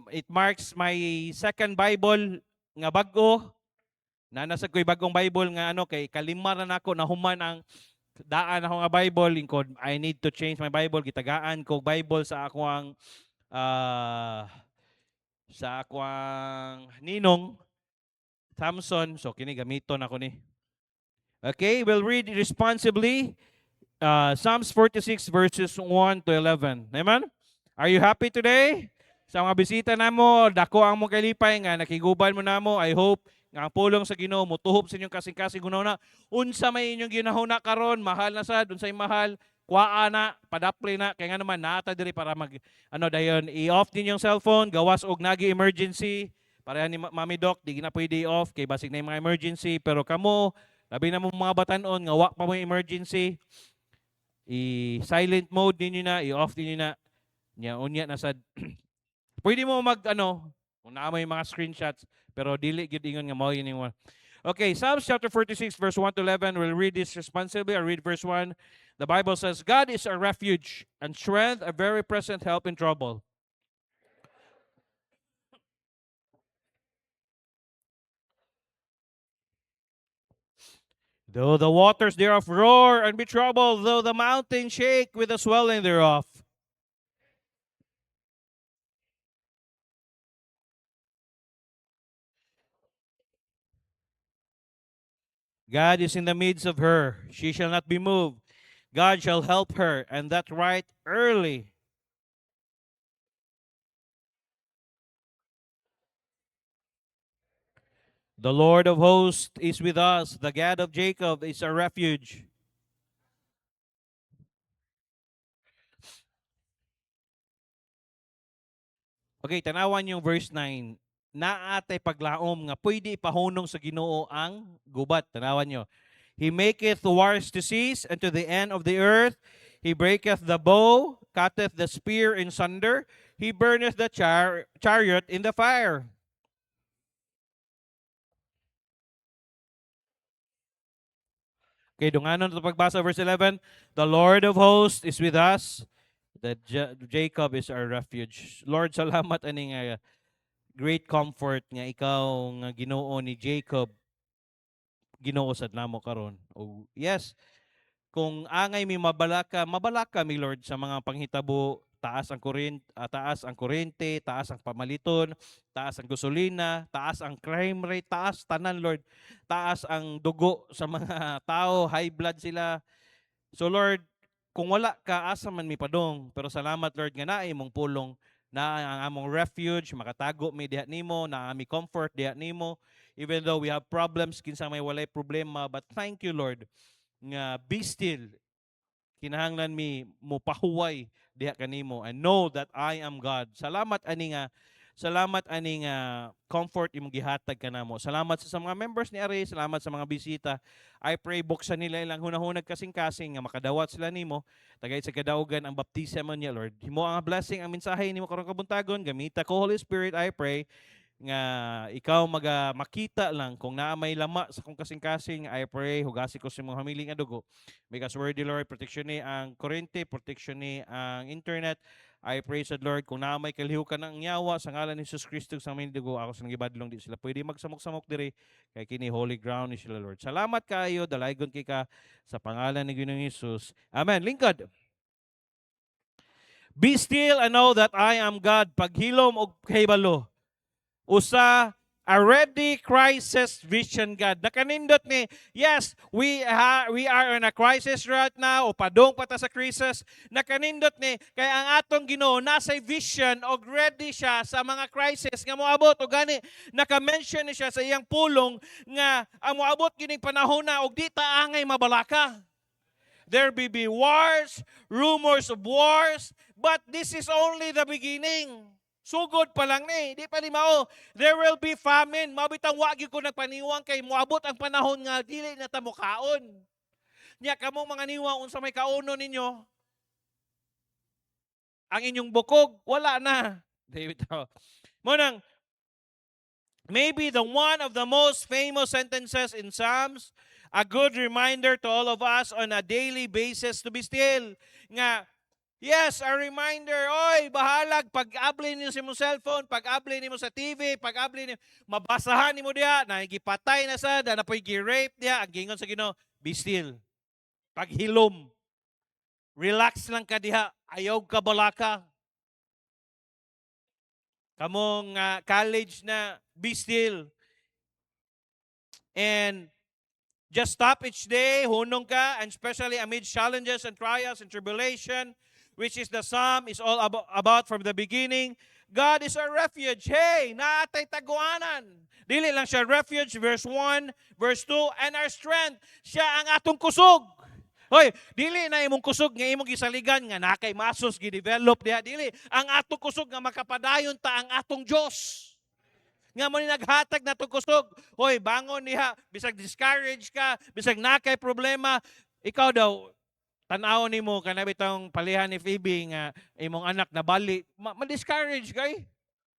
It marks my second Bible nga bag-o. Na nasa ko'y bagong Bible nga ano kay kalima na nako nahuman ang daan ako nga Bible lingkod. I need to change my Bible. Gitagaan ko Bible sa ako ang sa ako ang ninong Samson. So kini gamiton ako ni. Okay, we'll read responsibly. Psalms 46 verses 1 to 11. Amen? Are you happy today? Sa mga bisita namo, dako ang mong kalipay nga nakiguban mo namo. I hope nga ang pulong sa Ginoo mutuhop sa inyong kasing-kasing gunawna. Unsa may inyong ginahuna karon, mahal na sad, unsay mahal, kuaa na, padapli na, kaya nga naman nata diri para mag dayon i-off din yung cellphone, gawas og nagi emergency. Pareha ni Mami Doc, di na pwede i-off kay basig na yung mga emergency, pero kamo labi na mo mga batanon nga wa pa mo emergency, i-silent mode ninyo na, i-off ninyo na. Unya na sad. Pwede mo mag kung naa mo yung mga screenshots, pero dili gyud ingon nga mao yun yung one. Okay, Psalms chapter 46 verse 1 to 11. We'll read this responsibly. I'll read verse 1. The Bible says, God is our refuge and strength, a very present help in trouble. Though the waters thereof roar and be troubled, though the mountains shake with the swelling thereof. God is in the midst of her. She shall not be moved. God shall help her, and that right early. The Lord of hosts is with us. The God of Jacob is our refuge. Okay, tanawan yung verse 9. Naatay paglaom nga pwede ipahunong sa Ginoo ang gubat. Tanawan nyo. He maketh wars to cease, and to the end of the earth. He breaketh the bow, cutteth the spear in sunder. He burneth the chariot in the fire. Okay, dunganon ito pagbasa verse 11. The Lord of hosts is with us. That Jacob is our refuge. Lord, salamat ani nga great comfort nga ikaw nga Ginoo ni Jacob, Ginoo sad namo karon. Oh, yes, kung angay mi mabalaka mi Lord sa mga panghitabo, taas ang kuryente, taas ang pamaliton, taas ang gasolina, taas ang crime rate, taas tanan Lord. Taas ang dugo sa mga tao, high blood sila. So Lord, kung wala ka, asa man mi padong. Pero salamat Lord nga naay mong pulong, na ang among refuge, makatago mi diha nimo, na ami comfort diha nimo. Even though we have problems, kinsa may walay problema, but thank you Lord nga be still, kinahanglan mi mo pahuway diha kanimo and know that I am God. Salamat ani nga comfort imong gihatag kanamo. Salamat sa mga members ni Are, salamat sa mga bisita. I pray buksan nila ilang hunahunag kasing-kasing nga makadawat sila nimo. Tagay sa kadaugan ang baptismo niya Lord. Himo ang blessing ang mensahe nimo karong kabuntagon. Gamita ko Holy Spirit, I pray nga ikaw makita lang kung naa may lama sa kong kasing-kasing. I pray hugasi ko sa mga hamiling nga dugo. Because worthy Lord, protection ni ang kurente, protection ni ang internet. I praise the Lord kung naa may kalihukan ng nyawa sa ngalan ni Jesus Kristo sa aming dugo, ako sa nagibadlong di sila pwede magsamok-samok diri kay kini holy ground ni sila Lord. Salamat kayo, dalaygon kay ka sa pangalan ni Ginoong Hesus. Amen. Lingkod. Be still and know that I am God. Paghilom og kahibalo. Usa a ready crisis vision God. Nakanindot ni, yes, we are in a crisis right now, o padong pata sa crisis. Nakanindot ni, kaya ang atong Ginoo nasa vision o ready siya sa mga crisis nga moabot. O gani, naka-mention ni siya sa iyang pulong nga ang moabot gining panahon na og di ta angay mabalaka. There be wars, rumors of wars, but this is only the beginning. Sugod pa lang ni, di pa ni mao. There will be famine. Mabitang wagi ko nagpaniwang kay moabot ang panahon nga dili na ta mo kaon. Nya kamo mga niwang unsa may kauno ninyo, ang inyong bukog wala na. David. Munang maybe the one of the most famous sentences in Psalms, a good reminder to all of us on a daily basis to be still. Nga Yes, a reminder. Oy, bahalag pag-abli niyo sa imong cellphone, pag-abli nimo sa TV, pag-abli niyo mabasahan nimo diha na gipatay na sad, na po'y gi-rape diha, ang gingon sa Ginoo, be still. Paghilom, relax lang ka diha, ayaw ka balaka. Kamong college na, be still. And just stop each day, hunong ka, and especially amid challenges and trials and tribulation, which is the psalm is all about from the beginning. God is our refuge. Hey, naatay taguanan. Dili lang siya refuge, verse 1, verse 2, and our strength. Siya ang atong kusog. Hoy, dili na imong kusog nga imong gisaligan nga nakay masos gi-develop diha, dili. Ang atong kusog nga makapadayon ta ang atong Dios. Nga mo ni naghatag na itong kusog. Hoy, bangon niya. Bisag discourage ka, bisag nakay problema. Ikaw daw, tanaw ni mo, kanabi itong palihan ni Phoebe nga imong anak na bali. Ma-discourage kay.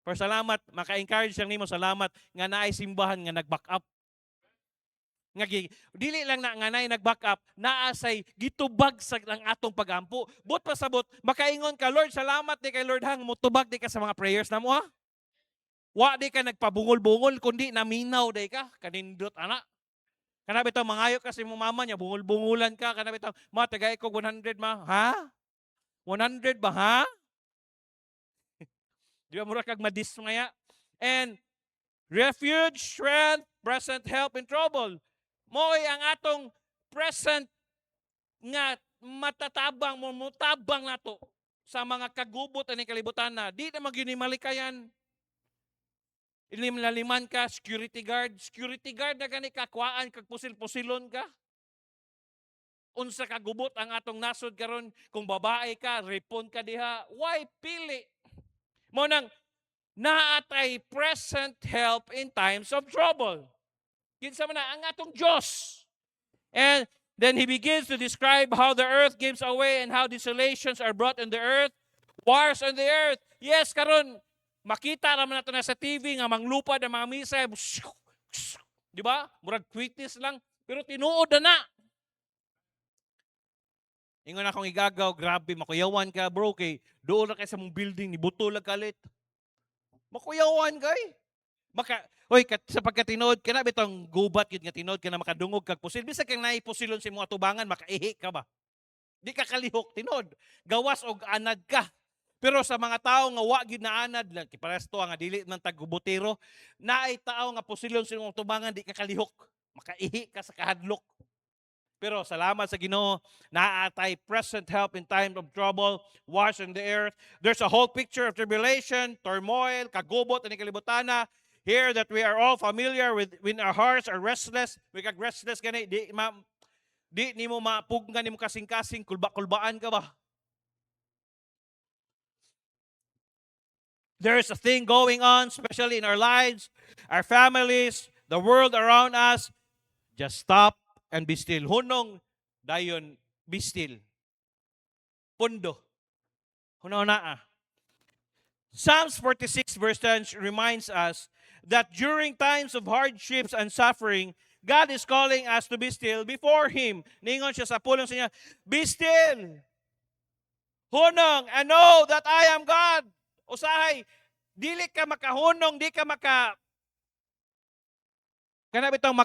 Pero salamat, maka-encourage lang nimo, salamat nga naay simbahan nga nag-back up. Nga dili lang na nga naay nag-back up, naasay gitubag sa ang atong pagampo. But pasabot, makaingon ka, Lord, salamat di kay Lord hang mutubag di ka sa mga prayers na mo ha. Wa di ka nagpabungol-bungol, kundi naminaw day ka, kanindot ana. Kanabi ito, mangayo ka sa imong mama niya, bungol-bungulan ka, kanabi ito, ma, tagay ko 100 ma, ha? 100 ba, ha? Di ba mura kag madismaya? And refuge, strength, present help in trouble. Mo'y ang atong present nga matatabang, mutabang nato sa mga kagubot ani kalibutan na. Di na magyunimalikayan. Ilimlaliman ka, security guard na gani kakwaan, kag pusil-pusilon ka. Unsa kagubot ang atong nasod karon, kung babae ka, repon ka diha, why pili? Mo nang naatay present help in times of trouble. Kinsa man na ang atong Dios. And then he begins to describe how the earth gives away and how desolations are brought in the earth, wars on the earth. Yes, karon makita naman nato na sa TV nga manglupad ang mga misa. Di ba? Murag quickness lang. Pero tinuod na. Ingon akong igagaw, grabe, makuyawan ka bro, kay doon na kayo sa mong building, ni butolag kalit. Makuyawan kay. Oy, sa pagkatinood ka na, bitong gubat yun nga tinood ka na makadungog kag pusil. Bisa kang naipusilon sa mga tubangan, makaihi ka ba? Di ka kalihok, tinood. Gawas og anad ka. Pero sa mga tao nga wa gyud naanad, kiparesto nga dili man tagbutero, naay tao nga pusilon sa imong tubangan, di ka kalihok. Makaihi ka sa kahadlok. Pero salamat sa Ginoo, naatay present help in time of trouble, wash in the earth. There's a whole picture of tribulation, turmoil, kagubot ani kalibutana. Here that we are all familiar with, when our hearts are restless, we kag restless gani, di nimo mapugnan nimo kasing-kasing, kulba-kulbaan ka ba? There's a thing going on, especially in our lives, our families, the world around us. Just stop and be still. Hunong, dayon, be still. Pundo. Hunona. Psalms 46 verse 10 reminds us that during times of hardships and suffering, God is calling us to be still before Him. Ningon siya sa pulong sa niya, be still. Hunong, and know that I am God. Usahay, dili ka makahunong, di ka kana bitong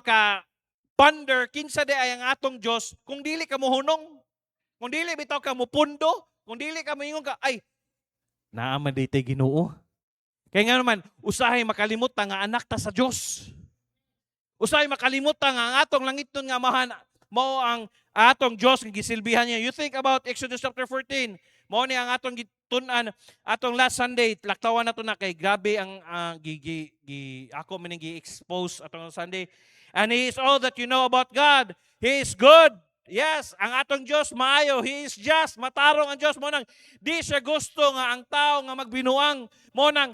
ponder, kinsa di ay ang atong Diyos, kung dili ka mohunong, kung dili bitaw ka mupundo, kung dili ka moingon ka, ay, naaman di tayo Ginoo. Kaya nga naman, usahay makalimot ta nga anak ta sa Diyos. Usahay makalimot ta nga ang atong langiton nga amahan, mao ang atong Diyos nga gisilbihan niya. You think about Exodus chapter 14, mao ni ang atong gitunan, atong last Sunday, laktawan na to na kay grabe ang ako man gi-expose atong Sunday. And He is all that you know about God. He is good. Yes, ang atong Diyos maayo. He is just. Matarong ang Diyos mo nang di siya gusto nga ang tao nga magbinuang mo nang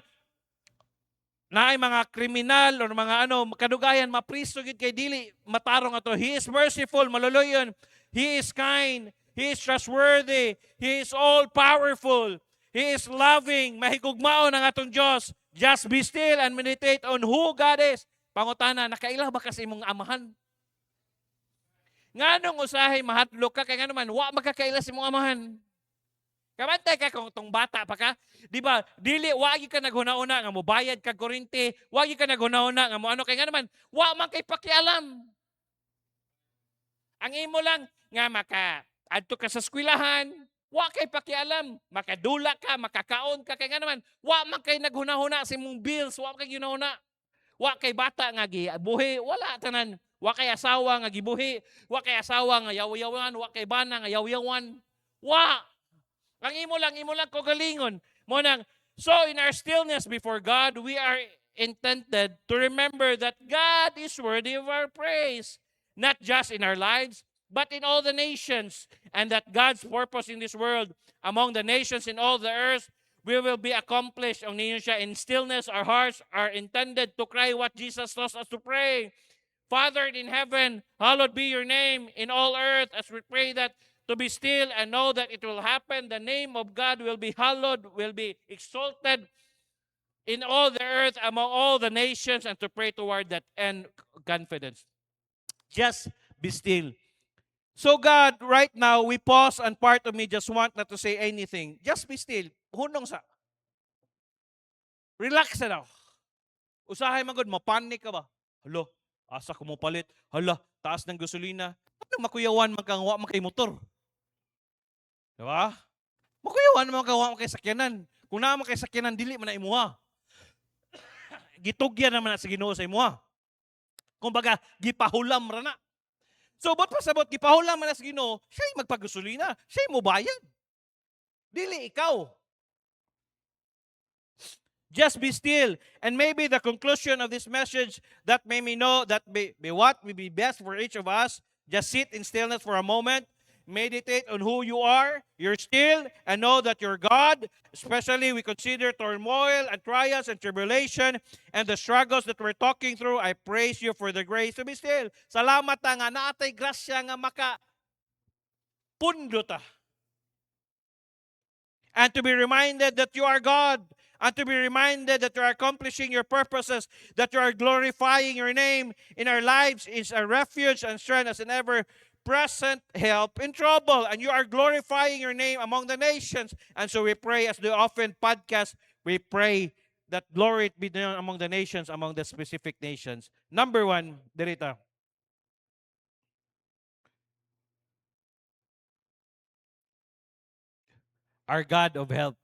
naay mga kriminal o mga kadugayan mapriso gid kay dili matarong ato. He is merciful, maluluyon. He is kind. He is trustworthy. He is all powerful. He is loving. Mahigugmaon ang atong Diyos. Just be still and meditate on who God is. Pangutana, nakailang ba kasi imong amahan? Nganong usahay mahadlok ka kay nga naman wa magkakaila sa imong amahan. Kabantay ka kung tong bata pa ka. Di ba? Dili, wagi ka naghuna-una nga mo bayad kag kuryente. Wagi ka naghuna-una nga mo ano. Kaya nga naman, wa man kay pakialam. Ang imo lang nga adto ka sa eskwelahan, wa kay pakialam. Makadula ka, makakaon ka. Kaya nga naman, wa man kay naghuna-huna sa imong bills. Wa kay ginahuna. Wa kay bata nga gibuhi. Wala tanan. Wa kay asawa nga gibuhi. Wa kay asawa nga yaw-yawan. Wa kay bana nga yaw-yawan. Wa! Ang imo lang kagalingon. Mo nang, so in our stillness before God, we are intended to remember that God is worthy of our praise. Not just in our lives, but in all the nations. And that God's purpose in this world, among the nations in all the earth, will be accomplished. Ang ninyo siya, in stillness, our hearts are intended to cry what Jesus taught us to pray. Father in heaven, hallowed be your name in all earth, as we pray that to be still and know that it will happen. The name of God will be hallowed, will be exalted in all the earth, among all the nations, and to pray toward that end confidence. Just be still. So God, right now, we pause and part of me just want not to say anything. Just be still. Hunong sa. Relax na daw. Usahay man gud, mapanik ka ba? Hala, asa ko mo palit? Hala, taas ng gasolina. Ano makuyawan magkangwa man kay motor? Diba? Makuyawan naman kawa kay sakyanan. Kung naman kay sakyanan, dili man na imuha. Gitugyan naman na sa Ginoo sa imuha. Kumbaga, gipahulam ra na. So, bot pasabot, gipahulam man na sa Ginoo, siya'y magpagasolina, siya'y mobayad. Dili ikaw. Just be still. And maybe the conclusion of this message that may me know that be what will be best for each of us. Just sit in stillness for a moment. Meditate on who you are. You're still and know that you're God. Especially we consider turmoil and trials and tribulation and the struggles that we're talking through. I praise you for the grace to be still. Salamat nga naatay grasya nga maka pundo ta. And to be reminded that you are God. And to be reminded that you are accomplishing your purposes, that you are glorifying your name in our lives is a refuge and strength as an ever-present help in trouble. And you are glorifying your name among the nations. And so we pray, as the often podcast, we pray that glory be done among the nations, among the specific nations. Number one, Derita. Our God of help.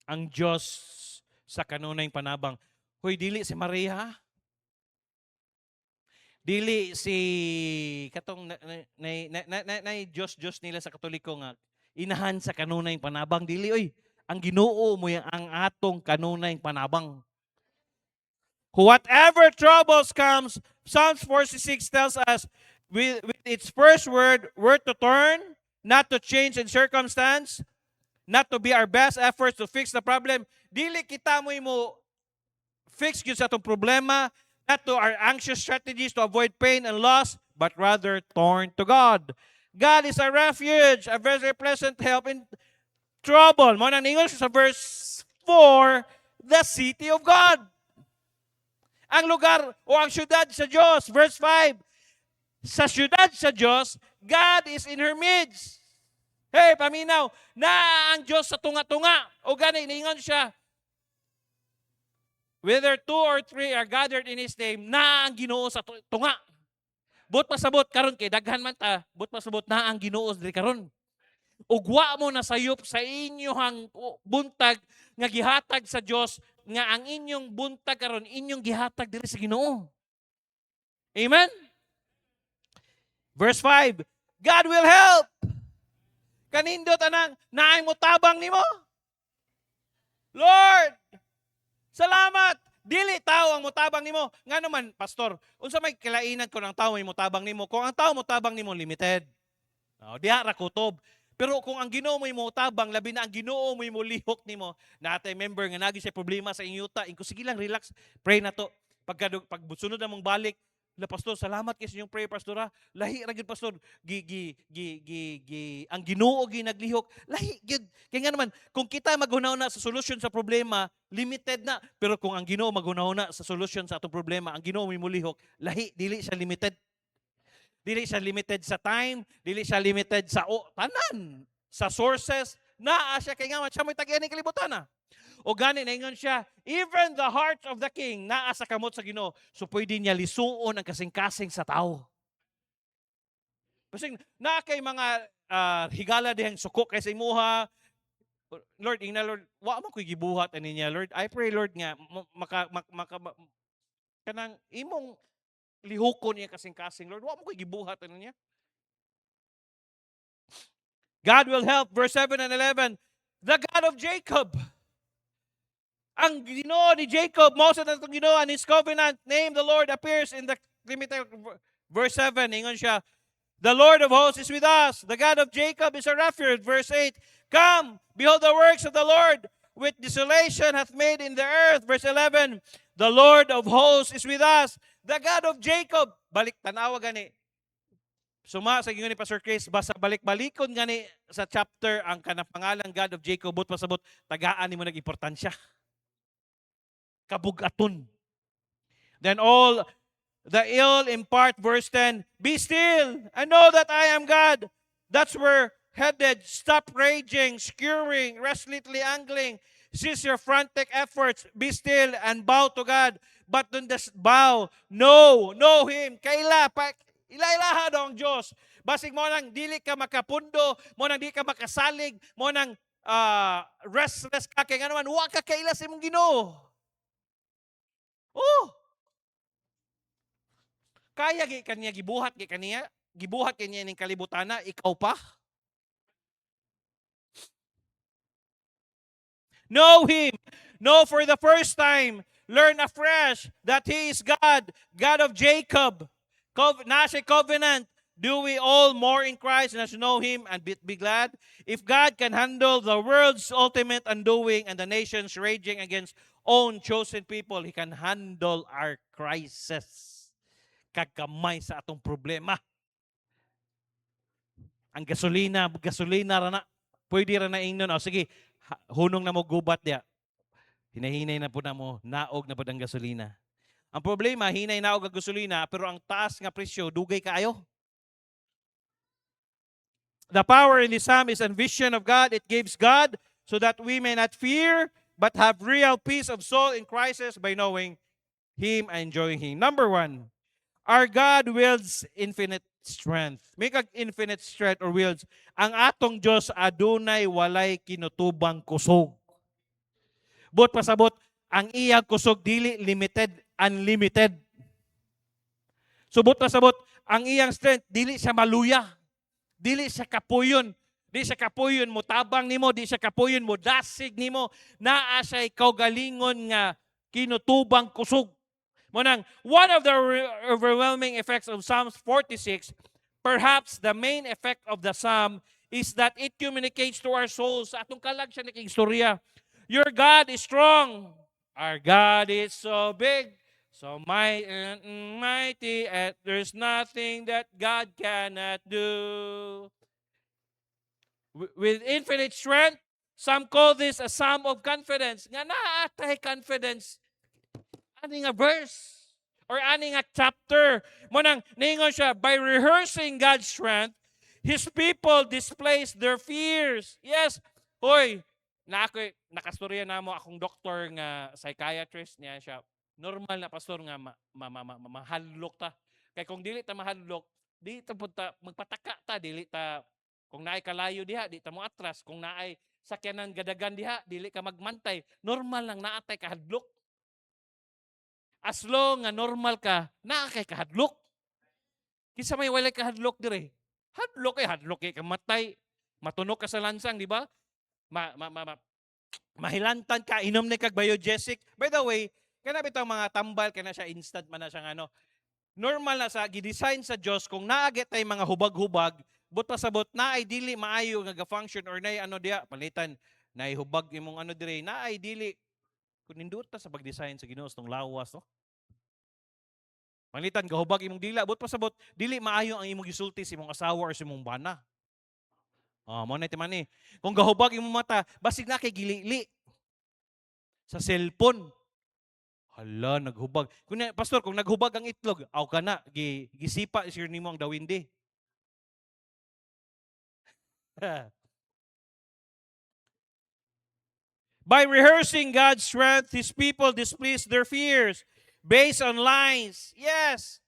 Ang Diyos sa kanunay panabang. Hoy, dili si Maria. Dili si katong na Diyos nila sa Katoliko nga inahan sa kanunay panabang. Dili oy, ang Ginoo mo ang atong kanunay panabang. Whatever troubles comes, Psalms 46 tells us with its first word, we're to turn, not to change in circumstance, not to be our best efforts to fix the problem. Dili kita mo fix yun sa itong problema, not to our anxious strategies to avoid pain and loss, but rather turn to God. God is a refuge, a very pleasant help in trouble. Mo nang English sa verse 4, the city of God. Ang lugar o ang syudad sa Diyos. Verse 5, sa syudad sa Diyos, God is in her midst. Hey, paminaw, na ang Diyos sa tunga-tunga. O gani, niingon siya. Whether 2 or 3 are gathered in His name, na ang Ginoo sa tunga. But pasabot karon kay daghan man ta, but pasabot na ang Ginoo diri karon. Ugwa mo na sayop sa inyong buntag nga gihatag sa Dios nga ang inyong buntag karon inyong gihatag diri sa Ginoo. Amen. Verse 5, God will help. Kanindot anang naay mo tabang nimo. Lord, salamat. Dili tao ang mutabang nimo. Nga naman, pastor, unsa may kilainan ko ng tao may mutabang nimo? Kung ang tao mutabang nimo limited. Diha ra kutob. Pero kung ang Ginoo mo mutabang, labi na ang Ginoo mo lihok nimo, natay member nga nagi siya problema sa inyong yuta, inko sige lang relax, pray na to. Pagsunod na mong balik, la pastor, salamat kay sa inyong prayer pastora. Lahi ra gyud pastor. Ang Ginoo naglihok. Lahi gyud. Kaya nga naman, kung kita maghunaw na sa solusyon sa problema, limited na. Pero kung ang Ginoo maghunaw na sa solusyon sa atong problema, ang Ginoo mo lihok, lahi dili siya limited. Dili siya limited sa time, dili siya limited sa tanan. sa sources, naa siya kay nga siya mo'y tag-iya ni kalibutan na. O gani naingon siya, even the heart of the king naa sa kamot sa Ginoo. So pwede niya lisuon ang kasing-kasing sa tao. Kasi na kay mga higala dihang suko kay sa imuha, Lord, ingna Lord, wa man ko'y gibuhat ani niya, Lord. I pray Lord nga kanang imong lihukon niya kasing-kasing, Lord. Wa man ko'y gibuhat ani niya. God will help, verse 7 and 11, the God of Jacob. Ang Ginoo ni Jacob, Moses na itong Ginoo, and his covenant name, the Lord, appears in the verse 7. Ingon siya, the Lord of hosts is with us. The God of Jacob is our refuge. Verse 8, come, behold the works of the Lord, which desolation hath made in the earth. Verse 11, the Lord of hosts is with us. The God of Jacob. Balik tanawa gani. Suma sa gingon ni Pastor Chris, basta balik-balikon gani sa chapter ang kanang pangalan God of Jacob, but pasabot tagaan nimo nag-importansya. Kabugaton. Then all the ill impart, verse 10, be still and know that I am God. That's where headed. Stop raging, skewering, restlessly angling. Cease your frantic efforts. Be still and bow to God. But don't just bow. Know Him. Kaila, ila-ilaha daw ang Diyos. Basig mo nang dili ka makapundo, mo nang di ka makasalig, mo nang restless ka, kaya nga naman, huwag ka kaila sa imong Ginoo. Oh! Kaya kaniya gibuhat kaniya ning kalibutana, ikaw pa. Know Him. Know for the first time. Learn afresh that He is God, God of Jacob. Nasa covenant. Do we all more in Christ and as know Him and be glad? If God can handle the world's ultimate undoing and the nations raging against own chosen people, He can handle our crisis. Kagamay sa atong problema. Ang gasolina ra na. Pwede ra na ingnon. O sige, hunong na mo gubat diya. Hinahinay na po na mo, naog na po ang gasolina. Ang problema, hinay naog ang gasolina, pero ang taas nga presyo, dugay kaayo. The power in this psalm is a vision of God. It gives God so that we may not fear, but have real peace of soul in crisis by knowing Him and enjoying Him. Number 1, our God wields infinite strength. May kag infinite strength or wields. Ang atong Diyos adunay walay kinutubang kusog. But pasabot, ang iyang kusog dili limited, unlimited. Subot pasabot, ang iyang strength dili siya maluya. Dili siya kapuyon. Di siya kapuyon mo tabang nimo, di siya kapuyon mo dasig nimo. Naa siya kaugalingon nga kinutubang kusog. Munang, one of the overwhelming effects of Psalms 46, perhaps the main effect of the psalm is that it communicates to our souls. Sa atong kalag siya nakiistorya. Your God is strong. Our God is so big, so mighty, and there's nothing that God cannot do. With infinite strength, some call this a psalm of confidence. Nga naatay confidence. Ani nga verse or ani nga chapter. Munang ningon siya, by rehearsing God's strength, His people displace their fears. Yes, hoy, nakastorya na mo akong doktor nga psychiatrist niya siya. Normal na pastor nga mahadlok ta. Kay kung dili ta mahadlok, di ta punta magpataka ta, dili ta kung naay kalayo diha, di ta mo atras. Kung naay sakyanan gadagan diha, dili ka magmantay. Normal lang naatay kahadlok. As long nga normal ka, naa kay kahadlok. Kisa may walay kahadlok dire. Hadlok kay kamatay. Matunok ka sa lansang, di ba? Mahilantan ka, inom na kag biogesic. By the way, kana bitang mga tambal, kana siya instant man na siyang ano. Normal na sa gidesign sa Dios kung naagit tay mga hubag-hubag, but pasabot na ay dili maayo nga ga-function or nay ano diha palitan nay hubag imong ano dire na ay dili kun nindot ta sa pag-design sa Ginoo tong lawas no. Palitan gahubag imong dila, but pasabot dili maayo ang imong gisulti sa imong asawa or sa imong bana. Mo na iti man ni. Kung gahubag imong mata, basig na kay gilili. Sa cellphone. Hala, naghubag. Pastor, kung naghubag ang itlog, aw ka na, gisipa is nimo ang dawindi. By rehearsing God's strength, His people displease their fears based on lies. Yes.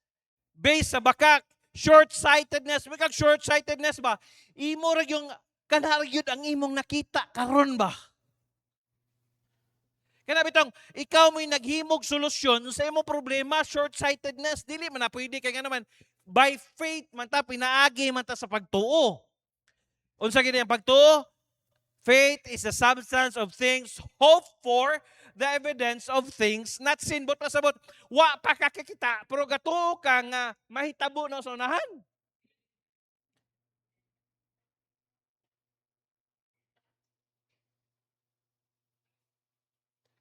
Based sa bakak. Short-sightedness. May kag short-sightedness ba? Imo ra yung kanaryod ang imong nakita karon ba? Kaya bitong, ikaw mo'y naghimog solusyon sa imong problema, short-sightedness, dili man na pwede kaya naman, by faith man ta, pinaagi man ta sa pagtuo. Unsa gid ang pagtuo? Faith is the substance of things hoped for, the evidence of things not seen. But pasabot, wa pa kakikita, pero gato ka nga mahitabo na sa unahan.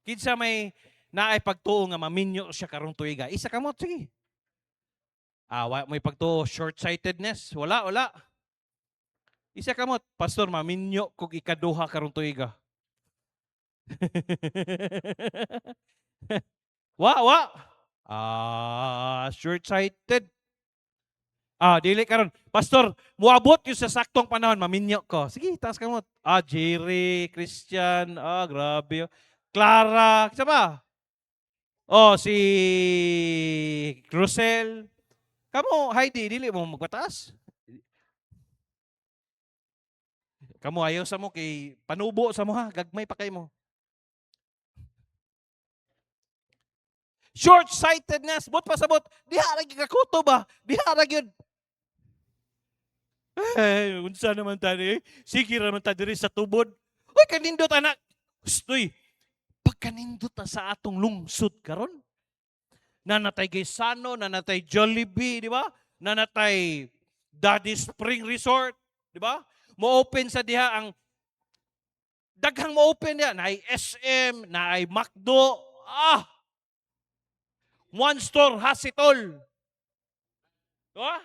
Kinsa may naay pagtuo nga maminyo siya karong tuiga. Isa ka mo, sige. May pagtuo, short-sightedness. Wala. Isa ka mo, pastor, maminyo kung ikaduha karong tuiga. Wa. Short-sighted. Dili karon. Pastor, muabot yung sa saktong panahon, maminyo ko. Sige, taas ka mo. Jerry, Christian, grabe. Clara, isa ba? Si Crusel. Kamu, Heidi, dili mo magpataas. Kamu ayaw sa mo kay panubo sa mo ha, gagmay pa kay mo. Short-sightedness, bot pasabot, diha ra gyud kakuto ba? Diha ra gyud. Unsa naman tani? Sige ra man ta diri sa tubod. Uy, kanindot anak. Ustoy. Pagkanindot ta sa atong lungsod karon. Nanatay Gaisano, nanatay Jollibee, di ba? Nanatay Daddy Spring Resort, di ba? Mo-open sa diha ang daghang mo-open diha, naay SM, naay McDo. One store has it all. Diba?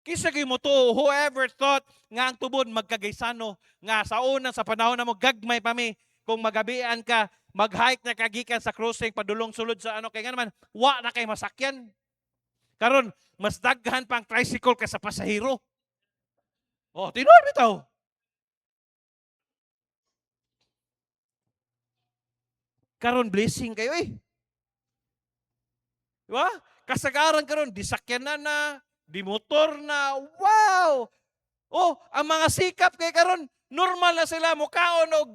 Kisa mo to, whoever thought nga ang tubod magkagaysano, nga sa una, sa panahon na mo, gagmay pa mi, kung magabian ka, mag-hike na kagikan sa cruising, padulong sulod sa ano, kaya nga naman, wa na kay masakyan. Karon, mas daghan pang tricycle ka sa pasahero. Tinuod bitaw. Karon, blessing kayo eh. Diba? Kasagaran karon, disakyan na, di motor na, wow! Ang mga sikap kay karon, normal na sila mukaon og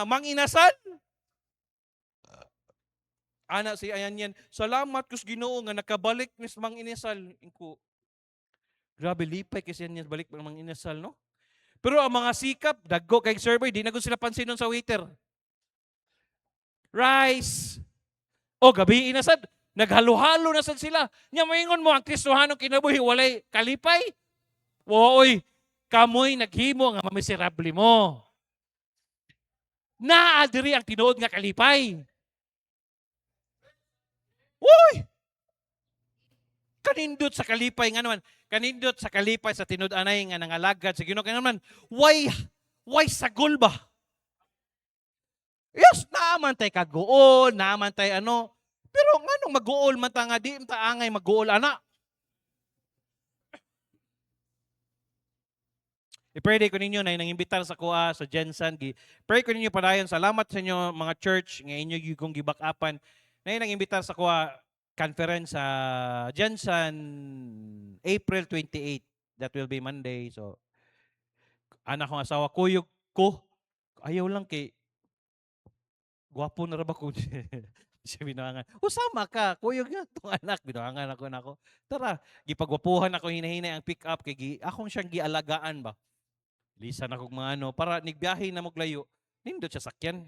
manginasal. Ana si ayan yan, salamat kus Ginoo nga nakabalik mis manginasal. Inko. Grabe lipay kasi yan balik manginasal, no? Pero ang mga sikap, daggo kay survey, di na gud sila pansinon sa waiter. Rice. Gabi inasad. Naghalo-halo na sad sila. Nya moingon mo ang Kristohanong kinabuhi walay kalipay? Woy, kamoy naghimo nga mamiserable mo. Naa diri ang tinuod nga kalipay. Woy! Kanindot sa kalipay nga naman. Kanindot sa kalipay sa tinud-anay nga nangalagad sa Ginoo kay naman. Why sagol ba? Yes, naaman tay kaguol, naaman tay ano. Pero nganong mag-uol man ta nga di ta angay mag-uol ana. I-pray ko ninyo na nangimbitar sa kuha sa Jensen. Pray ko ninyo padayon. Salamat sa inyo mga church nga inyo kong gibak-apan. Na nangimbitar sa kuha conference sa Jensen April 28. That will be Monday. So anak kong asawa kuyog ko. Ayaw lang kay gwapo na ra ba ko? Siya binangan. Sama ka, kuyog nga itong anak. Binangan ako na ako. Tara, gipagwapuhan ako hinahinay ang pick up. Kay akong siyang gialagaan ba? Lisan ako mga ano. Para nigbiyahe na maglayo. Nindot siya sakyan.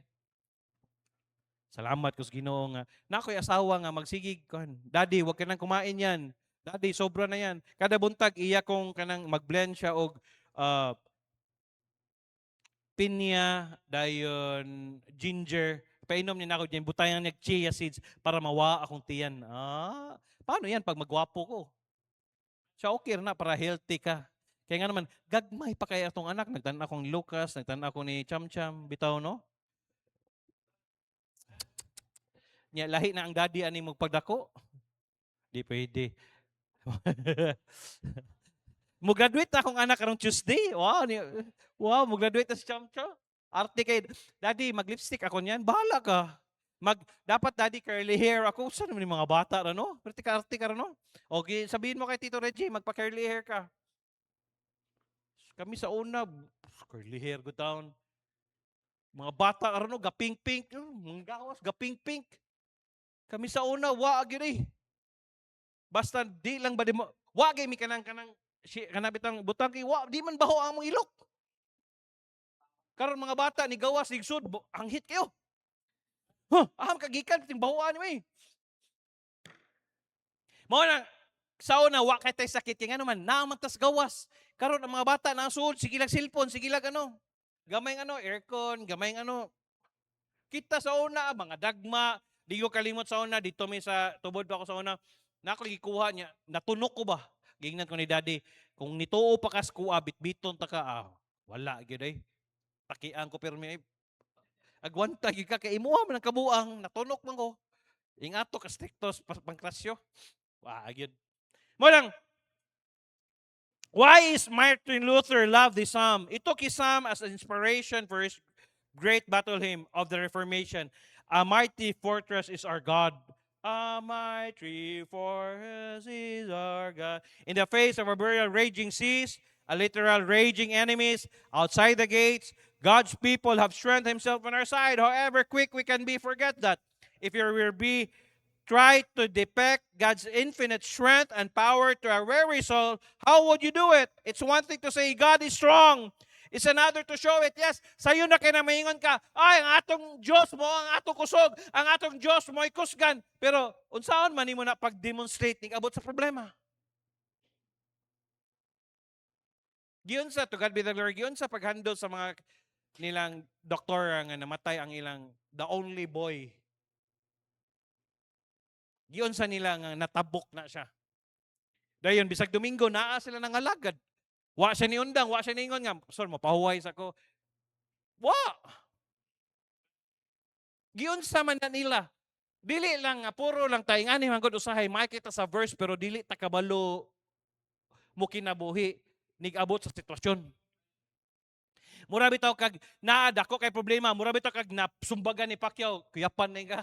Salamat kus Ginoo nga. Na ako'y asawa nga magsigig. Daddy, wag ka nang kumain yan. Daddy, sobra na yan. Kada buntag, iya kong kanang mag-blend siya og pinya, dayon, ginger. Painom niya na ako dyan, butayan niya chia seeds para mawa akong tiyan. Paano yan pag magwapo ko? Siya okay na para healthy ka. Kaya nga naman, gagmay pa kaya itong anak. Nagtanan akong Lucas, nagtanan ako ni Cham Cham. Bitaw, no? Nya, lahi na ang daddy ani magpagdako. Di pwede. Mo-graduate na akong anak karong Tuesday. Wow, mo-graduate na si Cham Cham. Arte kay, Daddy, mag-lipstick ako niyan. Bahala ka. Dapat Daddy curly hair ako. Saan naman yung mga bata na, no? Arte ka, no? Okay, sabihin mo kay Tito Reggie, magpa-curly hair ka. Kami sa una, curly hair go down. Mga bata ka, no? Gaping-pink. Mga gawas, gaping-pink. Kami sa una, wag yun eh. Basta di lang ba di mo, wag mi kanang kanabitang butang kay wa di man baho ang mong ilok. Karon mga bata ni gawas ni sud ang hit kayo. Aham kagikan ting bahoan ni may. Mao nang sa una wa kay tay sakit kay ngano man naman tas gawas. Karon ang mga bata na suod sige lang cellphone, sige lang ano. Gamay ng ano aircon, gamay ng ano. Kita sa una mga dagma, di ko kalimot sa una dito mi sa tubod pa ako sa una. Nako gikuha niya, natunok ko ba? Gingnan ko ni Daddy, kung nituo pa kas kuha bitbiton ta ka, wala gyud ay. Takian ko permi agwanta gyud ka kay imuha man ang kabuang, natunok man ko. Ingato ka strictos pangklasyo. Wa gyud. Mo lang, why is Martin Luther love this psalm? He took his psalm as an inspiration for his great battle hymn of the Reformation. A mighty fortress is our God. A mighty fortress is our God. In the face of a burial raging seas, a literal raging enemies outside the gates, God's people have strength himself on our side. However quick we can be, forget that. If you will be try to depict God's infinite strength and power to our weary soul, how would you do it? It's one thing to say God is strong. It's another to show it. Yes, sa'yo na kinamaingon ka, ay, ang atong Diyos mo, ang atong kusog, ang atong Diyos mo ay kusgan. Pero, unsaon man mo na pag-demonstrate ning abot sa problema? Giyon sa, to God be the glory, giyon sa pag-handle sa mga nilang doktor nga namatay ang ilang, the only boy. Giyon sa nila nga natabok na siya. Dayon, bisag Domingo, naa sila ng alagad. Wa siya ni undang, wa siya ningon nga, Pastor, mapahuway sa ko. Wa! Giyon sa man na nila. Dili lang nga, puro lang tayo, nga ni manggod usahay, makikita sa verse, pero dili takabalo mo kinabuhi, nig-abot sa sitwasyon. Mura bitaw kag naada ko kay problema, mura bitaw kag napsumbagan ni Pacquiao, kuyapan na ka.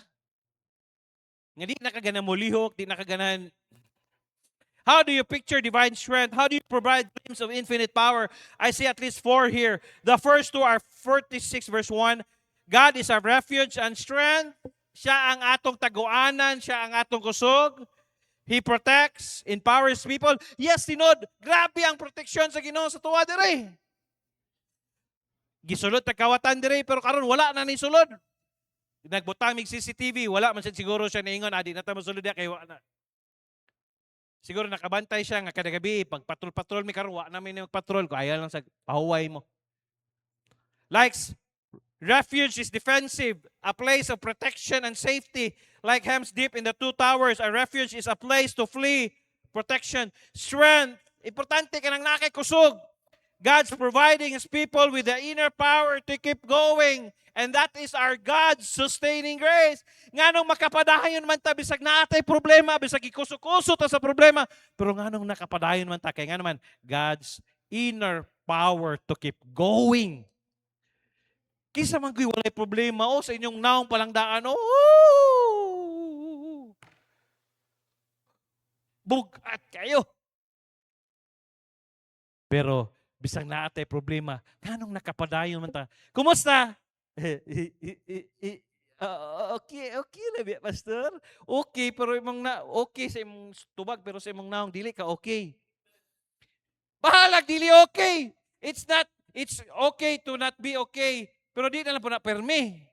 Nga di nakaganan mo lihok, di nakaganan. How do you picture divine strength? How do you provide glimpse of infinite power? I see at least 4 here. The first two are 46 verse 1. God is our refuge and strength. Siya ang atong taguanan, siya ang atong kusog. He protects, empowers people. Yes, tinod, grabe ang proteksyon sa Ginoo sa tuwa dire. Gisulod kawatan dire pero karon wala na ni sulod. Nagbutang mig CCTV, wala man siya siguro siya niingon, adi na ta mosulod kay wala na. Siguro nakabantay siya nga kada gabi pag patrol-patrol mi karon wa na mi magpatrol ko ayaw lang sa pahuway mo. Likes refuge is defensive, a place of protection and safety. Like Hem's Deep in the Two Towers, a refuge is a place to flee, protection, strength. Importante ka nang nakikusog. God's providing His people with the inner power to keep going. And that is our God's sustaining grace. Nganong makapadayon man ta bisag naatay problema, bisag ikuso-kuso ta sa problema, pero nganong nakapadayon man ta kay nga naman God's inner power to keep going. Kisa man ko'y walay problema sa inyong naong palang daan. Bugat kayo. Pero bisag naatay problema, nganong nakapadayon man ta. Kumusta? Okay na ba, Pastor? Okay, pero okay sa imong tubag, pero sa imong naong dili ka okay. Bahalag, dili okay. It's okay to not be okay, pero di na lang po na permi.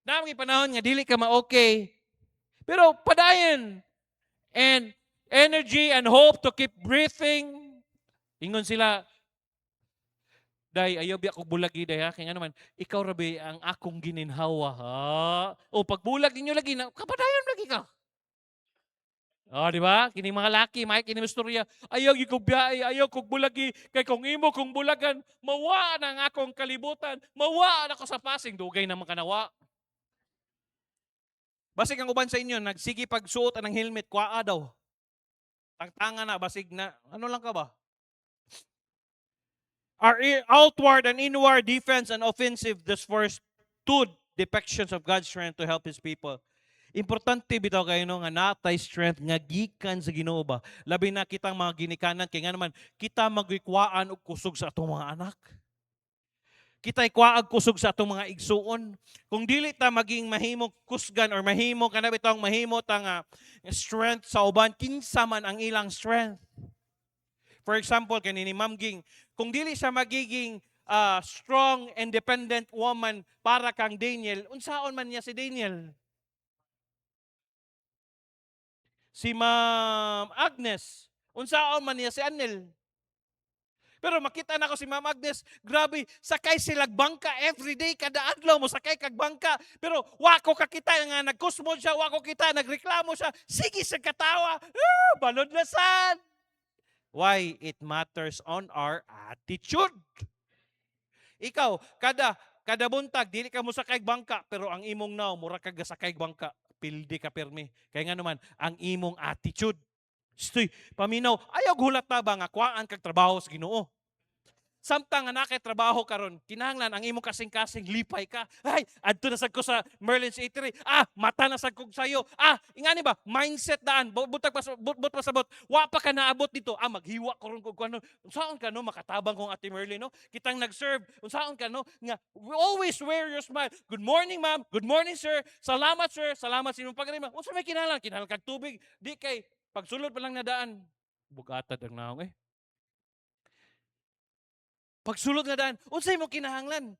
Namang panahon nga, dili ka ma-okay, pero padayon. And energy and hope to keep breathing. Ingon sila, Day, ayaw biya kong bulagi, day ha. Kaya nga naman, ikaw rabi ang akong gininhawa, ha? O pagbulag ninyo lagi, kapadayon lagi ka. O, di ba? Kining mga laki, may kining istorya, ayaw kong biyay, ayaw kong bulagi, kay kung imo kong bulagan, mawa na ang akong kalibutan, mawa na ko sa pasing, dugay naman kanawa. Basig ang uban sa inyo, nagsigi pagsuot ng helmet, kwaa daw. Tangtanga na, basig na, ano lang ka ba? Our outward and inward defense and offensive, this first two depictions of God's strength to help His people. Importante bitaw kayo no nga natay strength nga gikan sa Ginoo ba. Labi na kitang mga ginikanan kay nga naman kita magikwaan og kusog sa atong mga anak. Kita'y kwaag kusog sa atong mga igsuon. Kung dili ta maging mahimo kusgan or mahimo kana bitong mahimo ta nga strength sa uban, kinsa man ang ilang strength. For example, kanini Ma'am Ging, kung dili siya magiging strong, independent woman para kang Daniel, unsaon man niya si Daniel? Si Ma'am Agnes, unsaon man niya si Anel? Pero makita na ko si Ma'am Agnes, grabe, sakay silag bangka everyday, kada adlaw mo sakay kag bangka. Pero wako kakita nga nagkusmod siya, wako kita nagreklamo siya. Sige sa katawa, balod na sad. Why? It matters on our attitude. Ikaw, kada buntag, dili ka mo sakay bangka, pero ang imong now, mura ka sakay bangka, pildi ka permi. Kaya nga naman, ang imong attitude. Stoy, paminaw, ayaw gulat na ba nga kuhaan kag trabaho sa Ginoo. Samtang nga nakay trabaho karon, kinahanglan ang imong kasing-kasing lipay ka. Ay, adto na sad ko sa Merlin's Eatery. Mata na sad kog sayo. Ingani ba? Mindset daan. Butag pasabot. Wa pa ka naabot dito. Maghiwa ko ron kog kuno. Unsaon ka no makatabang kong Ate Merlin no? Kitang nag-serve. Unsaon ka no? Nga always wear your smile. Good morning, ma'am. Good morning, sir. Salamat, sir. Salamat sa imong pagrima. Unsa may kinahanglan? Kinahanglan kag tubig. Di kay pagsulod pa lang na daan. Bugatad ang naong eh. Pagsulod nga daan, unsay mo kinahanglan?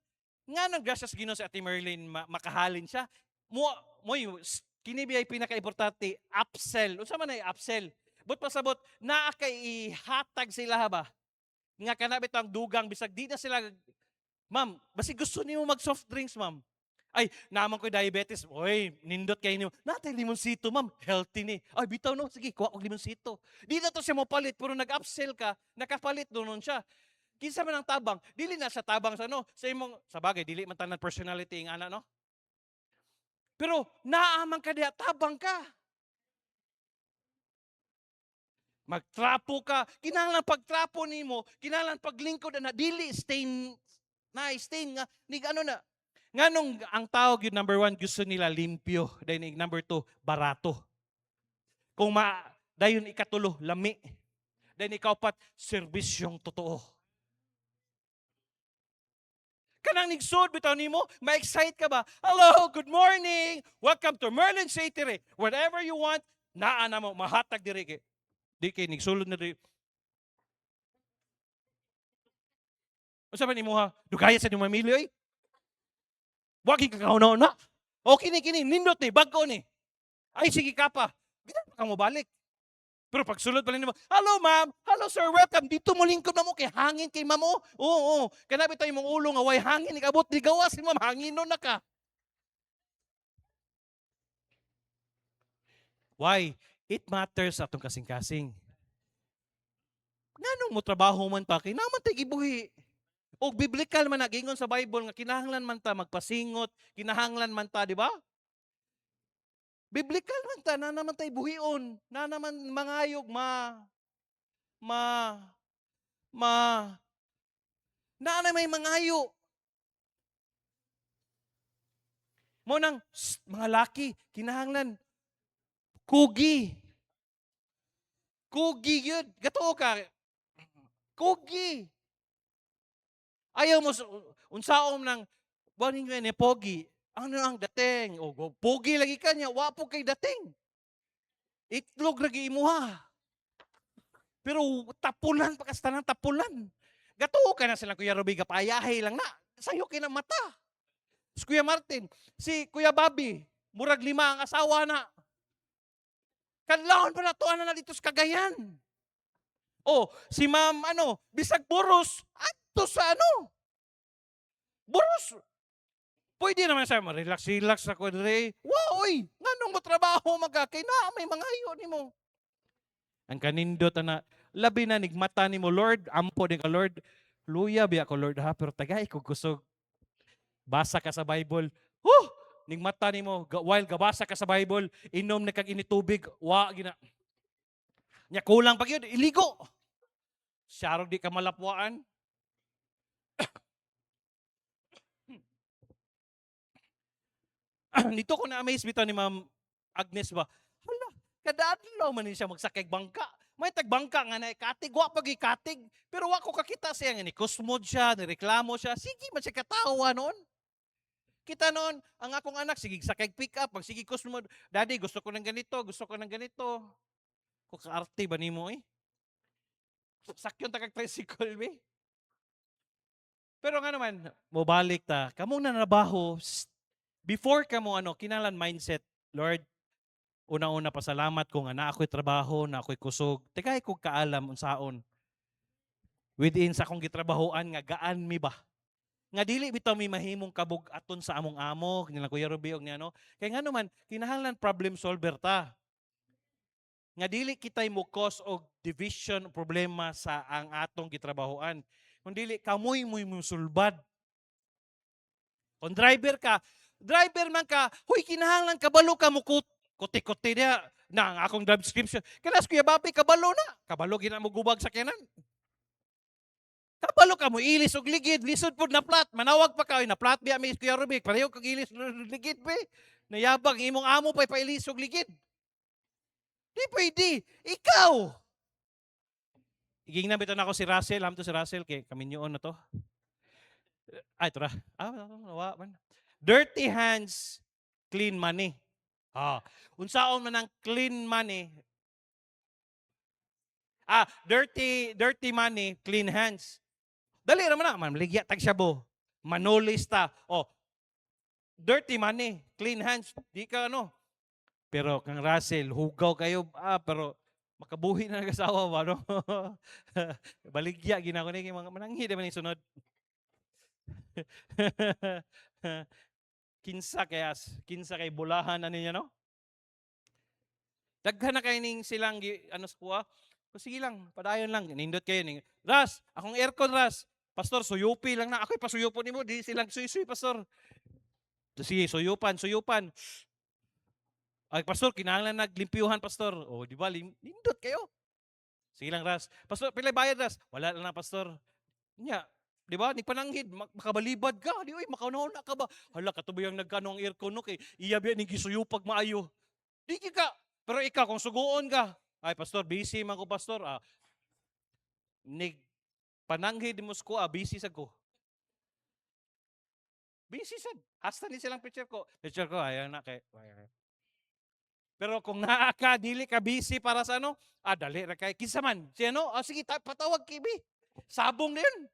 Nga nang grasya sa Ginoo si Ate Merlin makahalin siya. Mo kini biyay pinaka-importante, upsell. Unsa man ay upsell? But pasabot naa kay ihatag sila ba? Nga kanabit ang dugang bisag di na sila ma'am, basi gusto nimo mag soft drinks, ma'am. Ay, naman ko diabetes. Oy, nindot kay nimo. Natay limonsito, ma'am. Healthy ni. Ay, bitaw no. Sige, kuha og limonsito. Di na to siya mo palit, pero nag-upsell ka, nakapalit doon siya. Kinsa man ang tabang, dili na sa tabang sa sa imong sa bagay dili man tanan personality ng ana no. Pero naamang ka diha tabang ka. Magtrapo ka, kinahanglan pagtrapo nimo, kinahanglan paglingkod na dili stain nga nig ano na. Nganong ang tawag yun number 1 gusto nila limpyo, then number 2 barato. Kung dayon ikatulo lami. Then ikaw pat serbisyong totoo. Kanang nigsud bitaw nimo, ma-excite ka ba? Hello, good morning. Welcome to Merlin's Eatery. Whatever you want, naa na mo mahatag diri kay. Di kay nigsulod na diri. Unsa man imuha? Dugaya sa imong pamilya oy. Wa gyud ka kauna na. O kini nindot ni bag-o ni. Ay sige ka pa. Gid ka mo balik. Pero pag sulod pa nimo, hello ma'am, hello sir, welcome. Dito mo lingkod na mo kay hangin kay ma'am. Oo. Kanabi tayo mong ulo nga way hangin ikabot di gawas si ma'am, hanginon na ka. Why? It matters atong kasing-kasing. Nganong mo trabaho man pa kay naman tay gibuhi. Og biblical man nagingon sa Bible nga kinahanglan man ta magpasingot, kinahanglan man ta, di ba? Biblical man ta, na naman tayo buhion, na naman mangayog, na may mangayo. Mo nang, mga laki, kinahanglan, kugi. Kugi yun. Gato ka. Kugi. Ayaw mo, unsaom ng, baning nga ni pogi. Ano ang dating? O pogi lagi ka niya, wapo kay dating. Itlog lagi imuha. Pero tapulan, pagkastanang tapulan. Gato ka na silang Kuya Ruby, kapayahay lang na. Sayo kinang mata. Si Kuya Martin, si Kuya Bobby, murag 5 ang asawa na. Kanlaon pa na to, na dito sa Cagayan. Si ma'am, bisag buros, ato sa buros. Pwede naman sa relax ako dre. Wow, oy, nganong mo trabaho magkakay na may mga ayo nimo. Ang kanindot na labi na nigmata nimo Lord, ampo din ka Lord. Luya biya ko Lord ha, pero tagay ko kusog. Basa ka sa Bible. Nigmata nimo while gabasa ka sa Bible, inom na kag initubig, wa gina. Nya kulang pa gyud, iligo. Syarog di ka malapwaan. Dito ko na-amaze bitaw ni Ma'am Agnes ba. Hala, kadadlaw man ni siya magsakay bangka. May tagbangka nga na ikatig, wa pag ikatig. Pero wa ko kakita siya nga ni kusmod siya, nireklamo siya. Sige man siya katawa noon. Kita noon, ang akong anak, sige sakay pick up, pag sige kusmod, Daddy, gusto ko ng ganito, gusto ko ng ganito. Kung kaarte ba nimo eh? Sakyon ta kag tricycle be. Pero nga naman, mobalik ta, kamong nanabaho, before ka mo kinalan mindset, Lord, una-una pasalamat ko nga na ako'y trabaho, na ako'y kusog. Tekay kog kaalam unsaon. Within sa akong gitrabahoan nga gaan mi ba? Nga dili bitaw mi mahimong kabug-aton sa among amo, nila Kuya Ruby og niya Kay nga naman kinahanglan problem solver ta. Nga dili kitay mo cause og division problema sa ang atong gitrabahoan. Kung dili kamoy mo musulbad. Kung driver man ka, huy kinahanglan kabalo ka mo kuti-kuti niya na ang akong job description. Kanas Kuya Bobby, kabalo na. Kabalo gina mo gubag sa kanan. Kabalo ka mo ilis og ligid, lisod pud na plat. Manawag pa ka, na plat biya mi Kuya Ruby, pareho kag ilis og ligid be. Nayabang imong amo pa'y pailis og ligid. Di pwede. Ikaw. Iging na bitaw na ako si Russell, to si Russell kay kaminyoon na to. Ay, ito ra. Nawa man. Dirty hands, clean money. Unsaon man ang clean money? Dirty money, clean hands. Dali naman na, maligya tag syabo. Manolista. Dirty money, clean hands. Di ka Pero kang Russell, hugaw kayo, pero makabuhi na nag-asawa ba, no? Baligya, ginako na yung mga mananghi, naman yung sunod. kinsa kay bulahan na niya, no? Daghan na kayo ning silang, sa kuha. Sige lang, padayon lang, nindot kayo. Ras, akong aircon, Ras. Pastor, suyupi lang na. Ako'y pasuyupon ni mo, di silang suy-suy, Pastor. Sige, suyupan. Ay, Pastor, kinahanglan naglimpiyuhan, Pastor. Di ba, nindot kayo. Sige lang, Ras. Pastor, pilay bayad, Ras. Wala lang na, Pastor. Nya, di ba, ni pananghid, makabalibad ka. Di, makaunahon na ka ba? Hala, katubo yung nagkano ang aircon, no? Kay iya biya, ni gisuyupag maayo. Di ka. Pero ikaw, kung suguon ka, ay, Pastor, busy man ko, Pastor. Pananghid mo ko, busy sa ko. Busy sad. Hasta ni silang picture ko. Ayaw na kay. Pero kung naa ka, dili ka busy para sa dali ra kay. Kinsa man? Si sige, patawag kibi. Sabong na yun.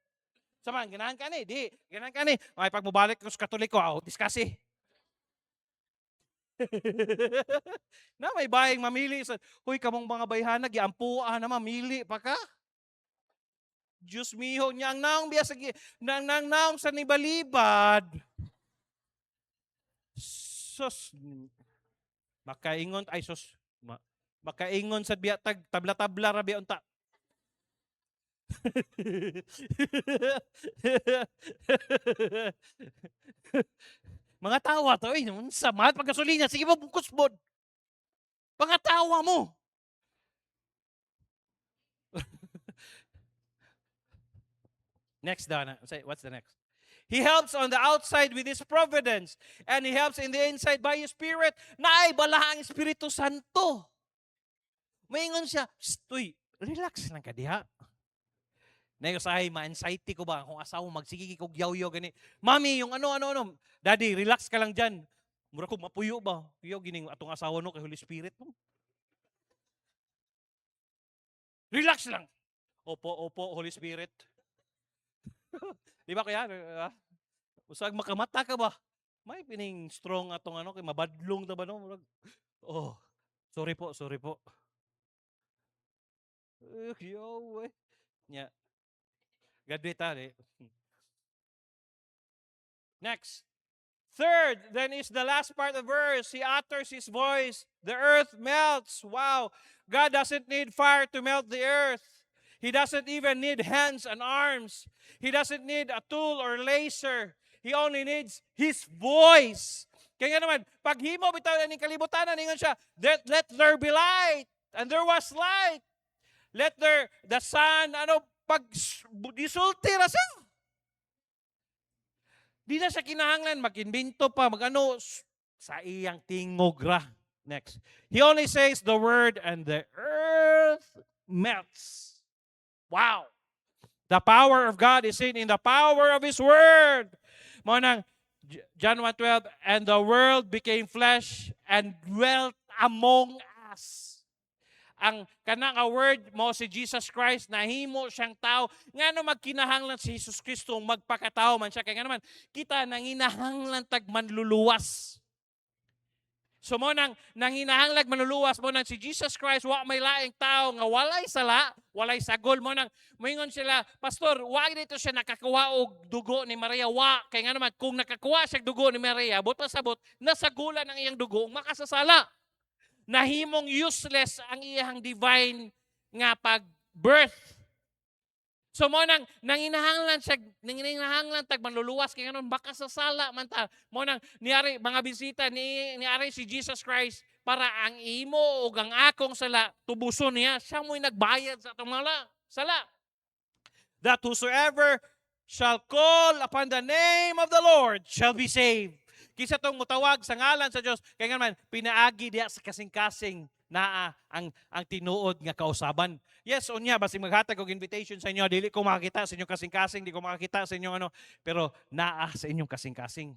Saman, ganahan ka ni. Di, ganahan ka ni. Ay, pag mubalik ko sa Katoliko, diskasi. Na may bayang mamili. Huy, kamong mga bayhana, giampuan na mamili pa ka. Diyos miho, niyang naong biya sa naong sa nibalibad. Sus, makaingon, makaingon sa biya tabla-tabla ra biya unta. Mga tawa to, sa mahal pagkasulina, sige mo bungkus bod. Mga tawa mo. Next, Donna. What's the next? He helps on the outside with His providence, and He helps in the inside by His Spirit. Naay bala ang Espiritu Santo. Maingon siya, relax lang ka diha. Naiusahay, ma-anxiety ko ba? Kung asawa, magsigigi kog yaw-yaw gani. Mami, yung ano. Daddy, relax ka lang dyan. Mura ko mapuyo ba? Yaw, gining atong asawa kay Holy Spirit mo. Relax lang. Opo, Holy Spirit. Di ba kaya? Usag makamata ka ba? May pining strong atong kay mabadlong ta ba no? Sorry po. Yo, nya. Gadwita Next. Third, then is the last part of the verse. He utters His voice. The earth melts. Wow. God doesn't need fire to melt the earth. He doesn't even need hands and arms. He doesn't need a tool or laser. He only needs His voice. Kaya naman, pag himo bitaw ng kalibutan, ningon siya, let there be light. And there was light. The sun, pag disulti ra siya. Di na siya kinahanglan, mag-invento pa, sa iyang tingog ra. Next. He only says the word and the earth melts. Wow. The power of God is seen in the power of His word. Mo nang John 1:12, and the world became flesh and dwelt among us. Ang kanang word mo si Jesus Christ, nahimo siyang tao. Ngano magkinahanglan si Jesus Kristo magpakatao man siya. Kaya nga naman, kita nanginahanglan tag manluluwas. So mo nang nanginahanglag manluluwas mo nang si Jesus Christ, wa may laing tao nga walay sala, walay sagol mo nang moingon sila, pastor, wa dito siya nakakuha og dugo ni Maria, wa kay nga naman kung nakakuha siya dugo ni Maria, buot pasabot nasagulan ang iyang dugo makasasala. Nahimong useless ang iyang divine nga pag-birth. So mo nang nanginahanglan tag manluluwas kay nganon baka sasala man ta. Mo nang niari mga bisita niari si Jesus Christ para ang imo ug ang akong sala tubuson niya. Siya mo'y nagbayad sa atong mga sala. That whosoever shall call upon the name of the Lord shall be saved. Kisa tong mutawag sa ngalan sa Dios kay nga man pinaagi diya sa kasing-kasing naa ang tinuod nga kausaban. Yes, unya basi maghatag og invitation sa inyo, dili ko makakita sa inyong kasing-kasing, di ko makakita sa inyong pero naa sa inyong kasing-kasing.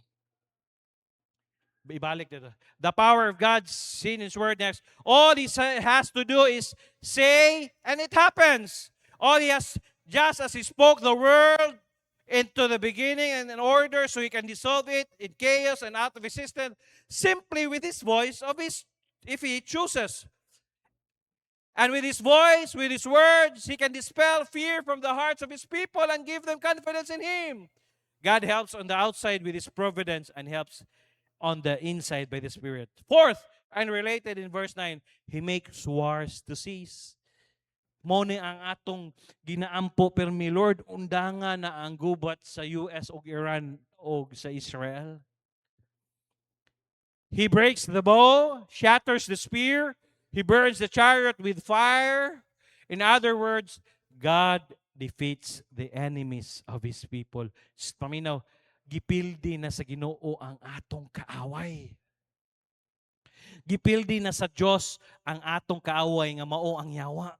Ibalik dito. The power of God seen in His word next. All He has to do is say and it happens. All He has, just as He spoke the world into the beginning and in order so He can dissolve it in chaos and out of existence simply with His voice of His, if He chooses. And with His voice, with His words, He can dispel fear from the hearts of His people and give them confidence in Him. God helps on the outside with His providence and helps on the inside by the Spirit. Fourth, and related in verse 9, He makes wars to cease. Mo ni ang atong ginaampo permi, Lord, undangan na ang gubat sa US o Iran o sa Israel. He breaks the bow, shatters the spear, He burns the chariot with fire. In other words, God defeats the enemies of His people. Paminaw, gipildi na sa Ginoo ang atong kaaway. Gipildi na sa Dios ang atong kaaway nga mao ang yawa.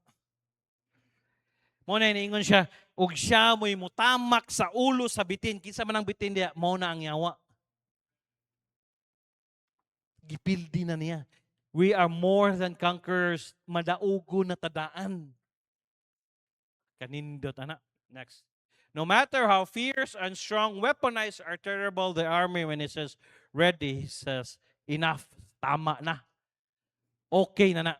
Mo na niingon siya, ug siya mo'y mutamak sa ulo sa bitin. Kinsa man ang bitin diya, mao na ang yawa. Gipildi na niya. We are more than conquerors. Madaugo na tadaan. Kanindot, anak. Next. No matter how fierce and strong, weaponized or terrible the army, when it says ready, he says enough. Tama na. Okay na na.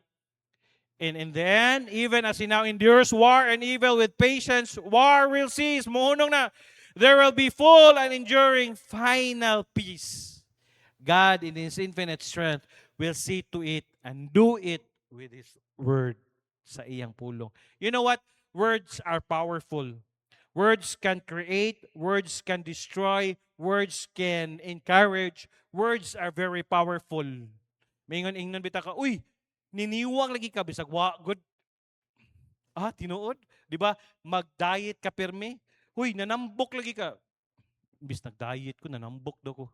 And then, even as He now endures war and evil with patience, war will cease. Muhunong na. There will be full and enduring final peace. God in His infinite strength will see to it and do it with His word sa iyang pulong. You know what? Words are powerful. Words can create, words can destroy, words can encourage, words are very powerful. Mingon ingnon bita ka, uy, niniwang lagi ka bisag wa good. Tinuod, di ba? Mag-diet ka permi. Uy, nanambok lagi ka. Bis nag-diet ko, nanambok daw ko.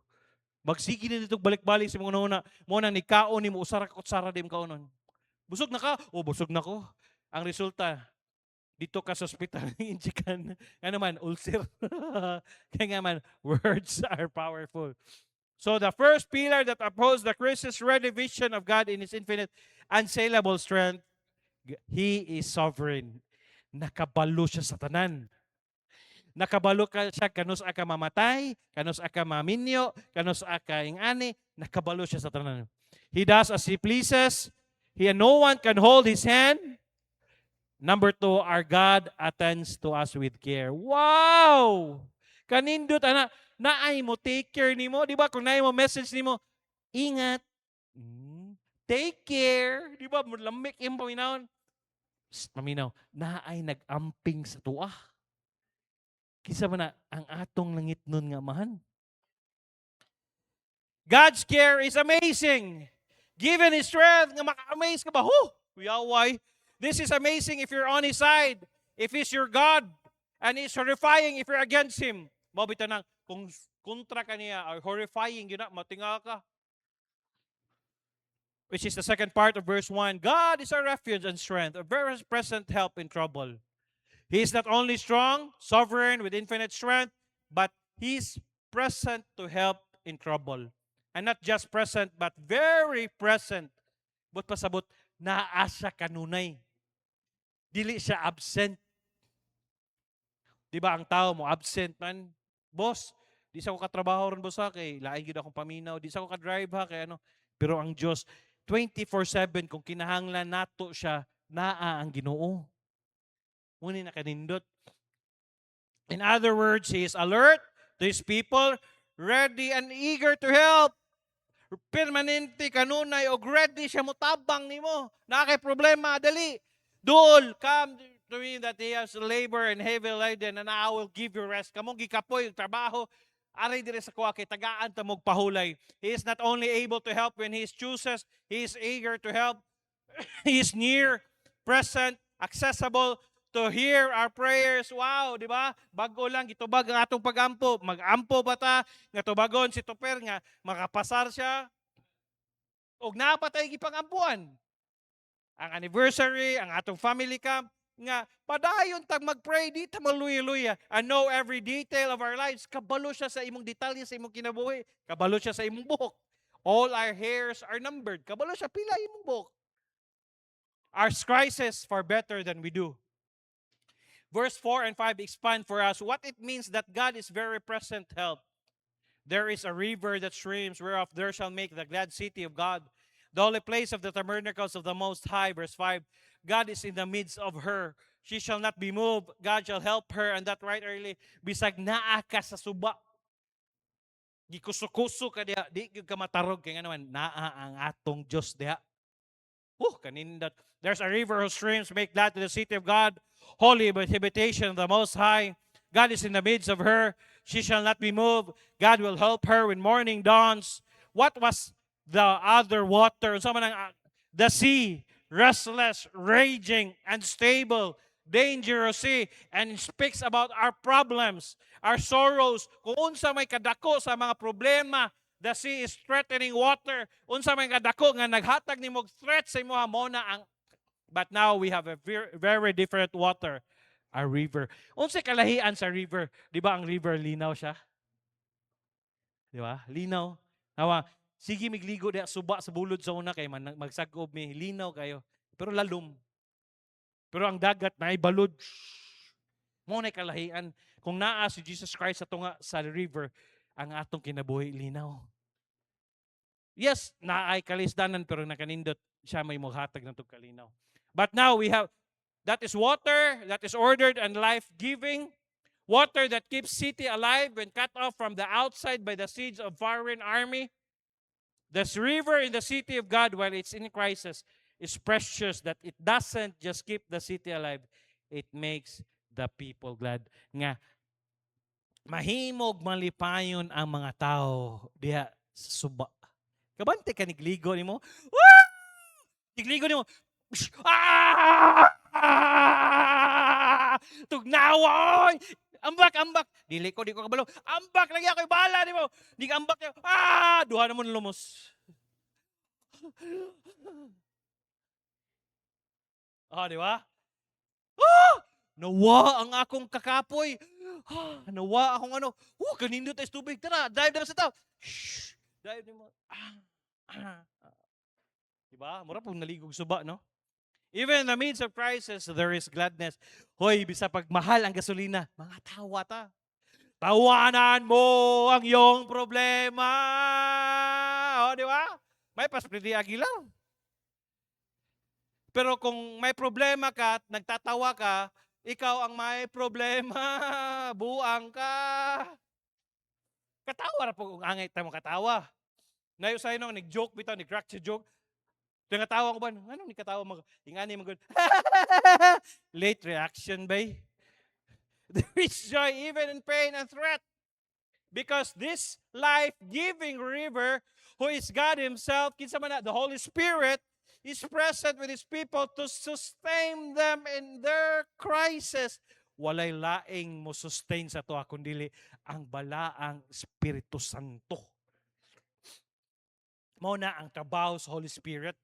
Magsige na dito balik-balik sa mga una. Mo na ni kaon ni mo usara ka kutsara dim kaonon. Busog na ka? Busog na ko. Ang resulta, dito ka sa ospital ng injikan. Ano man, ulcer. Kaya nga man, words are powerful. So the first pillar that upholds the Christ's ready vision of God in His infinite, unsaleable strength, He is sovereign. Nakabalo siya sa tanan. Nakabalo ka siya kanus aka mamatay, kanus aka maminyo, kanus aka ingani, nakabalo siya sa tanan. He does as He pleases. No one can hold His hand. Number 2, our God attends to us with care. Wow! Kanindot, ana, naay mo, take care nimo. Di ba? Kung naay mo message nimo, ingat. Take care. Di ba? Lamik yung paminaw. Paminaw, naay nag-amping sa tuah. Kisa man na ang atong langit nun nga mahan. God's care is amazing. Given His strength, nga maka-amaze ka ba? Why? This is amazing if you're on His side. If He's your God. And it's horrifying if you're against Him. Mabita nang, kung kontra ka niya, or horrifying, yun na, matinga ka. which is the second part of verse 1. God is our refuge and strength, a very present help in trouble. He is not only strong, sovereign, with infinite strength, but He is present to help in trouble. And not just present, but very present. But pasabot, naa siya kanunay. Dili siya absent. Di ba ang tao mo, absent man. Boss, di sa ko katrabaho ron boss ha, kay lain yun akong paminaw. Di sa ko ka-drive ha, kay ano. Pero ang Diyos, 24/7, kung kinahanglan nato siya, naa ang Ginoo. Muna na kanindot. In other words, He is alert to His people, ready and eager to help. Permanente kanunay og ready siya mutabang nimo. Na kay problema dali. Dul, come to me that he has labor and heavy laden, and I will give you rest. Kamong gikapoy og trabaho, aray dire sa kuha kay tagaan ta mog pahulay. He is not only able to help when he chooses, he is eager to help. He is near, present, accessible to hear our prayers. Wow, di ba? Bago lang gitubag ang atong pagampo. Magampo ba ta nga tubagon si Toper nga makapasar siya? Og napatay gipangampuan. Ang anniversary, ang atong family camp, nga padayon tag mag-pray di ta maluya-luya and know every detail of our lives. Kabalo siya sa imong detalye sa imong kinabuhi. Kabalo siya sa imong buhok. All our hairs are numbered. Kabalo siya pila imong buhok. Our crisis far better than we do. Verse 4 and 5 expand for us what it means that God is very present help. There is a river that streams, whereof there shall make the glad city of God, the holy place of the tabernacles of the Most High. Verse 5, God is in the midst of her. She shall not be moved. God shall help her. And that right early, bisag naa ka sa suba. Gikusukuso ka diha. Di ka matarog. Kaya nga naman, naa ang atong Diyos diha. Kanindot. There's a river whose streams make glad to the city of God, holy habitation of the Most High. God is in the midst of her. She shall not be moved. God will help her when morning dawns. What was the other water? The sea, restless, raging, unstable, dangerous sea. And it speaks about our problems, our sorrows. Kung unsa may kadako sa mga problema, the sea is threatening water. Unsa may kadako nga naghatag nimo threat sa imo mona ang. But now we have a very different water, a river. Unsay kalahian sa river? Di ba ang river linaw siya? Di ba? Linaw. Hawa, sige migligo diha suba sa bulod sa una kay magsagob mi linaw kayo. Pero lalom. Pero ang dagat na balod. Mo na kalahian. Kung naa si Jesus Christ sa tunga sa river, ang atong kinabuhi linaw. Yes, naay kalisdanan pero nakanindot siya may maghatag ng kalinaw. But now we have, that is water that is ordered and life-giving. Water that keeps city alive when cut off from the outside by the siege of foreign army. This river in the city of God, while it's in crisis, is precious that it doesn't just keep the city alive. It makes the people glad. Nga, mahimog malipayon ang mga tao diha sa suba. Kabante ka nigligo nimo? Woo! Nigligo nimo. Tugnawoy! Ambak! Dili ko kabalo. Ambak lagi ako bala nimo. Di ka ambak. Duha na mo lumos. Di ba? Nawa ang akong kakapoy. Nawa akong ano. Kanindot ay tubig. Tara, dive na sa tao. Dive nimo. Diba? Mura pong naligog suba, no? Even in the midst of crisis, there is gladness. Hoy, bisa pagmahal ang gasolina, mga tawa ta. Tawanan mo ang iyong problema. Di ba? May paspridi agilaw. Pero kung may problema ka at nagtatawa ka, ikaw ang may problema. Buang ka. Katawa na po kung angay tayo katawa. Nayo sa'yo nung nag-joke bitaw, nag-crack si joke. Nangatawa ko ba? Anong nikatawa mo? Ingani mo good. Late reaction ba? There is joy even in pain and threat. Because this life-giving river, who is God Himself, the Holy Spirit, is present with His people to sustain them in their crisis. Walay laing mo sustain sa to kundili ang balaang Espiritu Santo. Mao na ang trabaho sa Holy Spirit.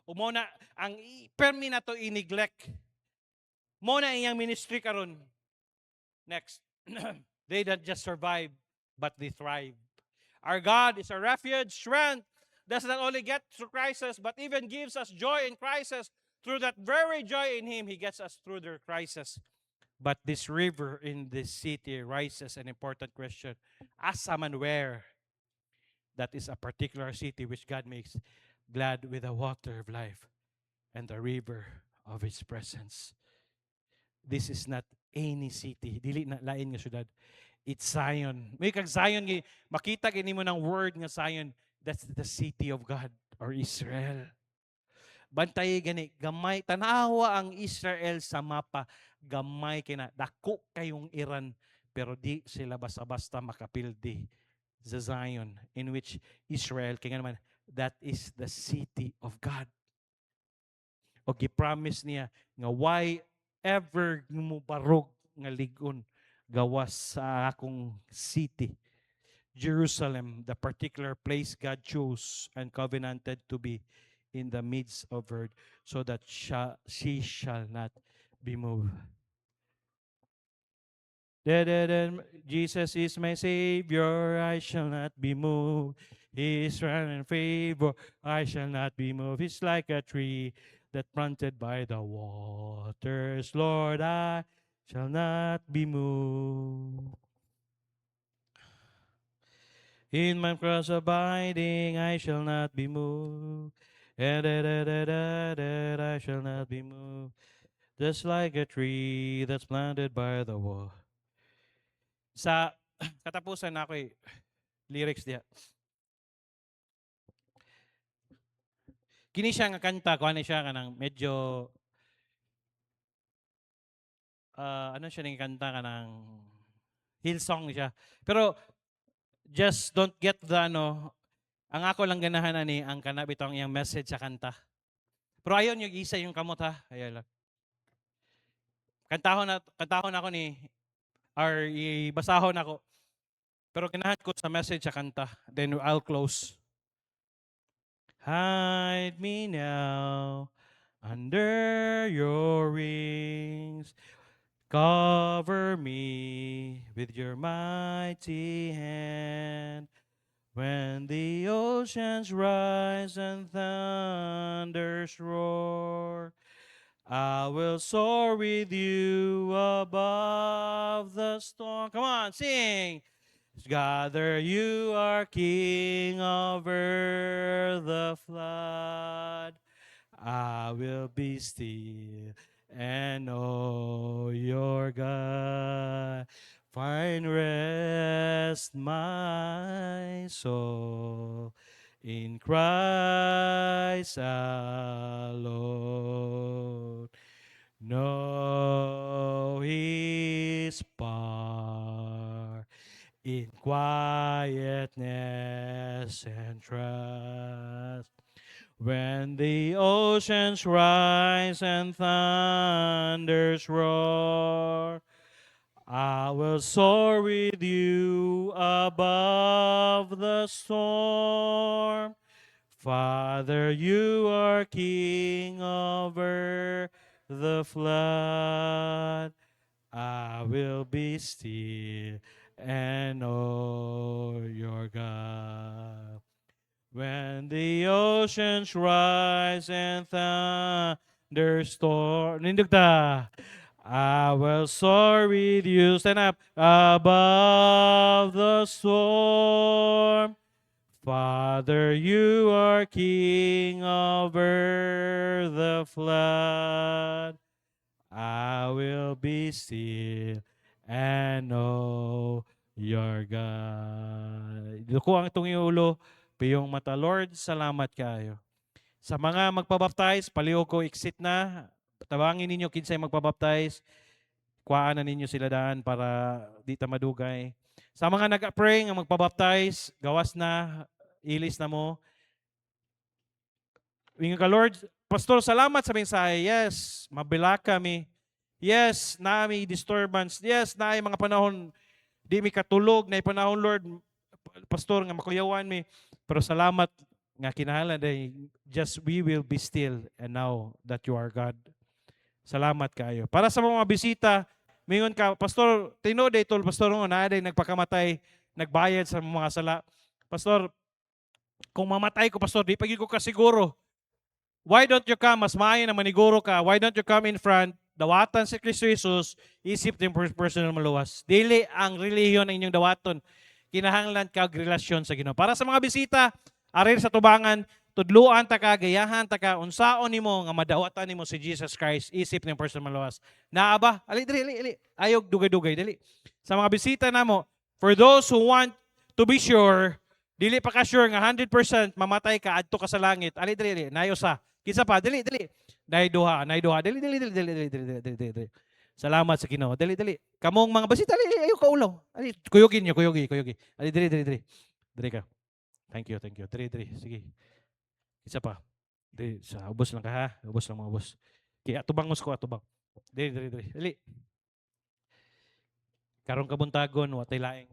O mao na ang permi na to i-neglect. Mao na iyang ministry karon. Next. They don't just survive, but they thrive. Our God is a refuge, strength. Does not only get through crisis, but even gives us joy in crisis. Through that very joy in Him, He gets us through their crisis. But this river in this city raises an important question. Asa man where? That is a particular city which God makes glad with the water of life and the river of His presence. This is not any city. Dili na lain nga syudad. It's Zion. May kag Zion, makita gini mo ng word nga Zion. That's the city of God or Israel. Bantay gani, gamay, tanawa ang Israel sa mapa. Gamay kina, dako kayong Iran. Pero di sila basta-basta makapildi sa Zion in which Israel, kaya naman, that is the city of God. O gi-promise niya nga why ever mo barog nga ligon gawas sa akong city. Jerusalem, the particular place God chose and covenanted to be in the midst of earth, so that she shall not be moved. Jesus is my Savior, I shall not be moved. He is right in favor, I shall not be moved. He's like a tree that planted by the waters. Lord, I shall not be moved. In my cross abiding, I shall not be moved. I shall not be moved. Just like a tree that's planted by the water. Sa katapusan na ako lyrics diya. Kini siya nga kanta, kuha siya kanang medyo ano siya ning kanta kanang Hillsong siya. Pero just don't get the ano, ang ako lang ganahan ani ang kana bitong iyang message sa kanta. Pero ayon yung isa yung kamot ha. Ayan lang. Kantahon ako ni or ibasahon ako. Pero ganahan ko sa message sa kanta. Then I'll close. Hide me now under your wings. Cover me with your mighty hand. When the oceans rise and thunders roar, I will soar with you above the storm. Come on, sing. Gather, you are King over the flood. I will be still and know your God. Find rest, my soul, in Christ alone. Know His power in quietness and trust. When the oceans rise and thunders roar, I will soar with you above the storm. Father, you are King over the flood. I will be still and know your God. When the oceans rise and thunderstorm, nindog ta. I will soar with you, stand up, above the storm. Father, you are King over the flood. I will be still and know your God. Duko ang itong iulo, piyong mata. Lord, salamat kayo. Sa mga magpabaptize, paliw ko, exit na. Tabangin ninyo kinsay magpabaptize. Kuhaan na ninyo sila daan para di ta madugay. Sa mga nag-pray nga magpabaptize, gawas na, ilis na mo. Ingat ka, Lord, Pastor, salamat sa mensahe. Yes, mabila kami. Yes, na may disturbance. Yes, na ay mga panahon di mi katulog, na ay panahon, Lord, pastor nga makuyawan mi, pero salamat nga kinahanglan day just we will be still and know that you are God. Salamat kayo. Para sa mga bisita, mingon ka, pastor, tinuod tol pastor nga naa day nagpakamatay, nagbayad sa mga sala. Pastor, kung mamatay ko pastor, di pagid ko kasiguro. Why don't you come? Mas maayo na maniguro ka. Why don't you come in front? Dawatan si Kristo Jesus, isip din personal maluwas. Dili ang relihiyon ang inyong dawaton. Kinahanglan kag relasyon sa Ginoo. Para sa mga bisita, arir sa tubangan, tudluan ta ka, gayahan ta ka, unsaon nimo nga madawatan nimo si Jesus Christ, isip ng personal maluwas. Naa ba? Ali, dili. Ayog dugay-dugay, dili. Sa mga bisita namo, for those who want to be sure, dili pa ka sure nga 100% mamatay ka adto ka sa langit. Ali, dili. Nayo sa. Kisa pa, dili. Nay duha. Dili. Salamat sa Ginoo. Dili. Kamong mga basita, dili, ayo ka ulaw. Ali, kuyogin niyo, kuyogi. Ali, dili. Dili ka. Thank you. Dili. Sige. Isa pa. Dili, sa ubos lang ka ha. Ubos lang mga ubos. Kaya atubangos ko, atubang. Dili. Dili. Karong kabuntagon, watay laing.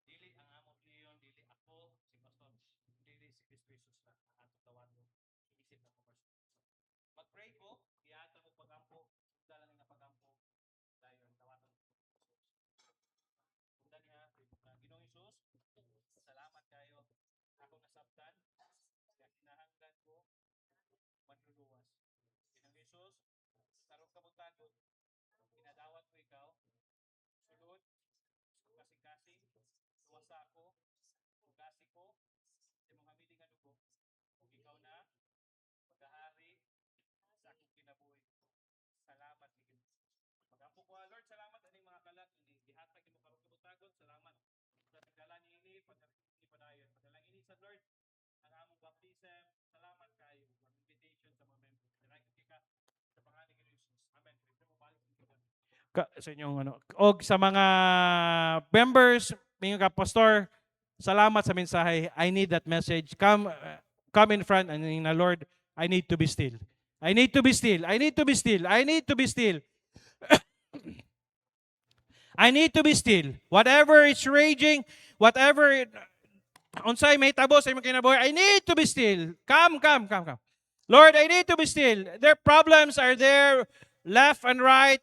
Dili ang among Leon, dili ako, si Pastor, dili si Kristo Jesus na atong tawaton. Isip na ko first. Mag-pray ko, iata mo pagampo, sugdalan nga pagampo, dayon tawaton ko Jesus. Sugdan niya, Ginoong Jesus, salamat kayo. Ako nasabtan, kaya kinahanglan ko manluluwas. Ginoong Jesus, karong kabutagon, pinadawat ko ikaw, sulod, kasing-kasing, luwasa ako, ugasi ko, sa mga hamiling nga dugo, ug ikaw na, magahari sa akong kinabuhi. Salamat higit. Magampo ko, Lord, salamat aning mga kalat, ini gihatag nimo karong kabutagon, salamat sa nagdala niini, padayon. Padalang ini sa Lord, ang among baptism, salamat kayo, ang invitation sa mga members. Dalay ko kika sa pangalan ni Jesus. Amen. Pwede mo balik sa kika. Sa inyong ano, og sa mga members, mga ka pastor, salamat sa mensahe. I need that message. Come in front and in the Lord, I need to be still. I need to be still. I need to be still. I need to be still. I need to be still. Whatever is raging, whatever unsay may tabo sa imong kinabuhi, I need to be still. Come. Lord, I need to be still. Their problems are there left and right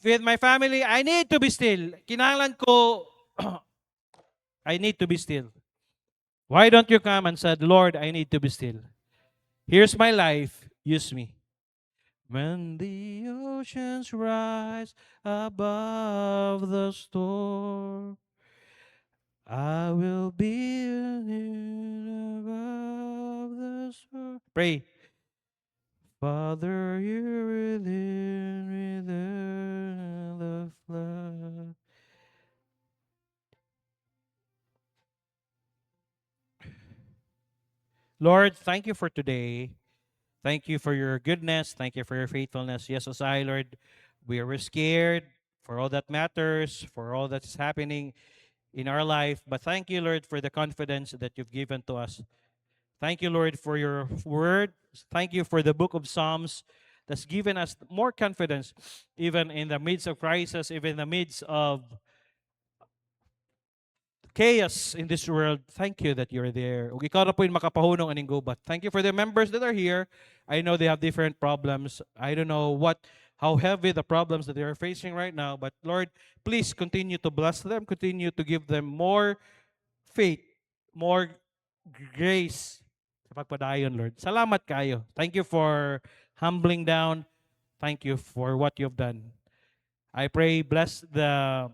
with my family. I need to be still. Kinahanglan ko I need to be still. Why don't you come and said, Lord, I need to be still. Here's my life. Use me. When the oceans rise above the storm, I will be above the storm. Pray. Father, you're within the flood. Lord, thank you for today. Thank you for your goodness. Thank you for your faithfulness. Yes, as I, Lord, we are scared for all that matters, for all that's happening in our life. But thank you, Lord, for the confidence that you've given to us. Thank you, Lord, for your word. Thank you for the book of Psalms that's given us more confidence, even in the midst of crisis, even in the midst of chaos in this world. Thank you that you're there. Ug ikaw ra po yung makapahunong aning gubat. Thank you for the members that are here. I know they have different problems. I don't know how heavy the problems that they are facing right now, but Lord, please continue to bless them, continue to give them more faith, more grace sa pagpadayon, Lord. Salamat kayo. Thank you for humbling down. Thank you for what you've done. I pray, bless the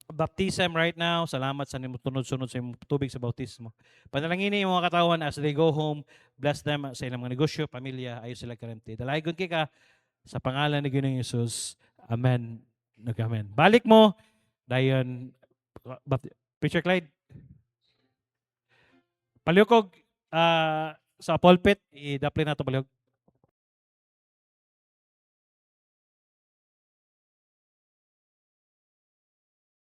baptism right now. Salamat sa tunod-sunod sa tubig sa bautismo. Panalangin yung mga katawan as they go home. Bless them sa ilang mga negosyo, pamilya, ayos sila karente. Dalaygon kika sa pangalan ni Ginoong Jesus. Amen. Nag-amen. Balik mo. Dayon, Preacher Clyde. Paliukog sa pulpit, i-dapli na ito paliukog.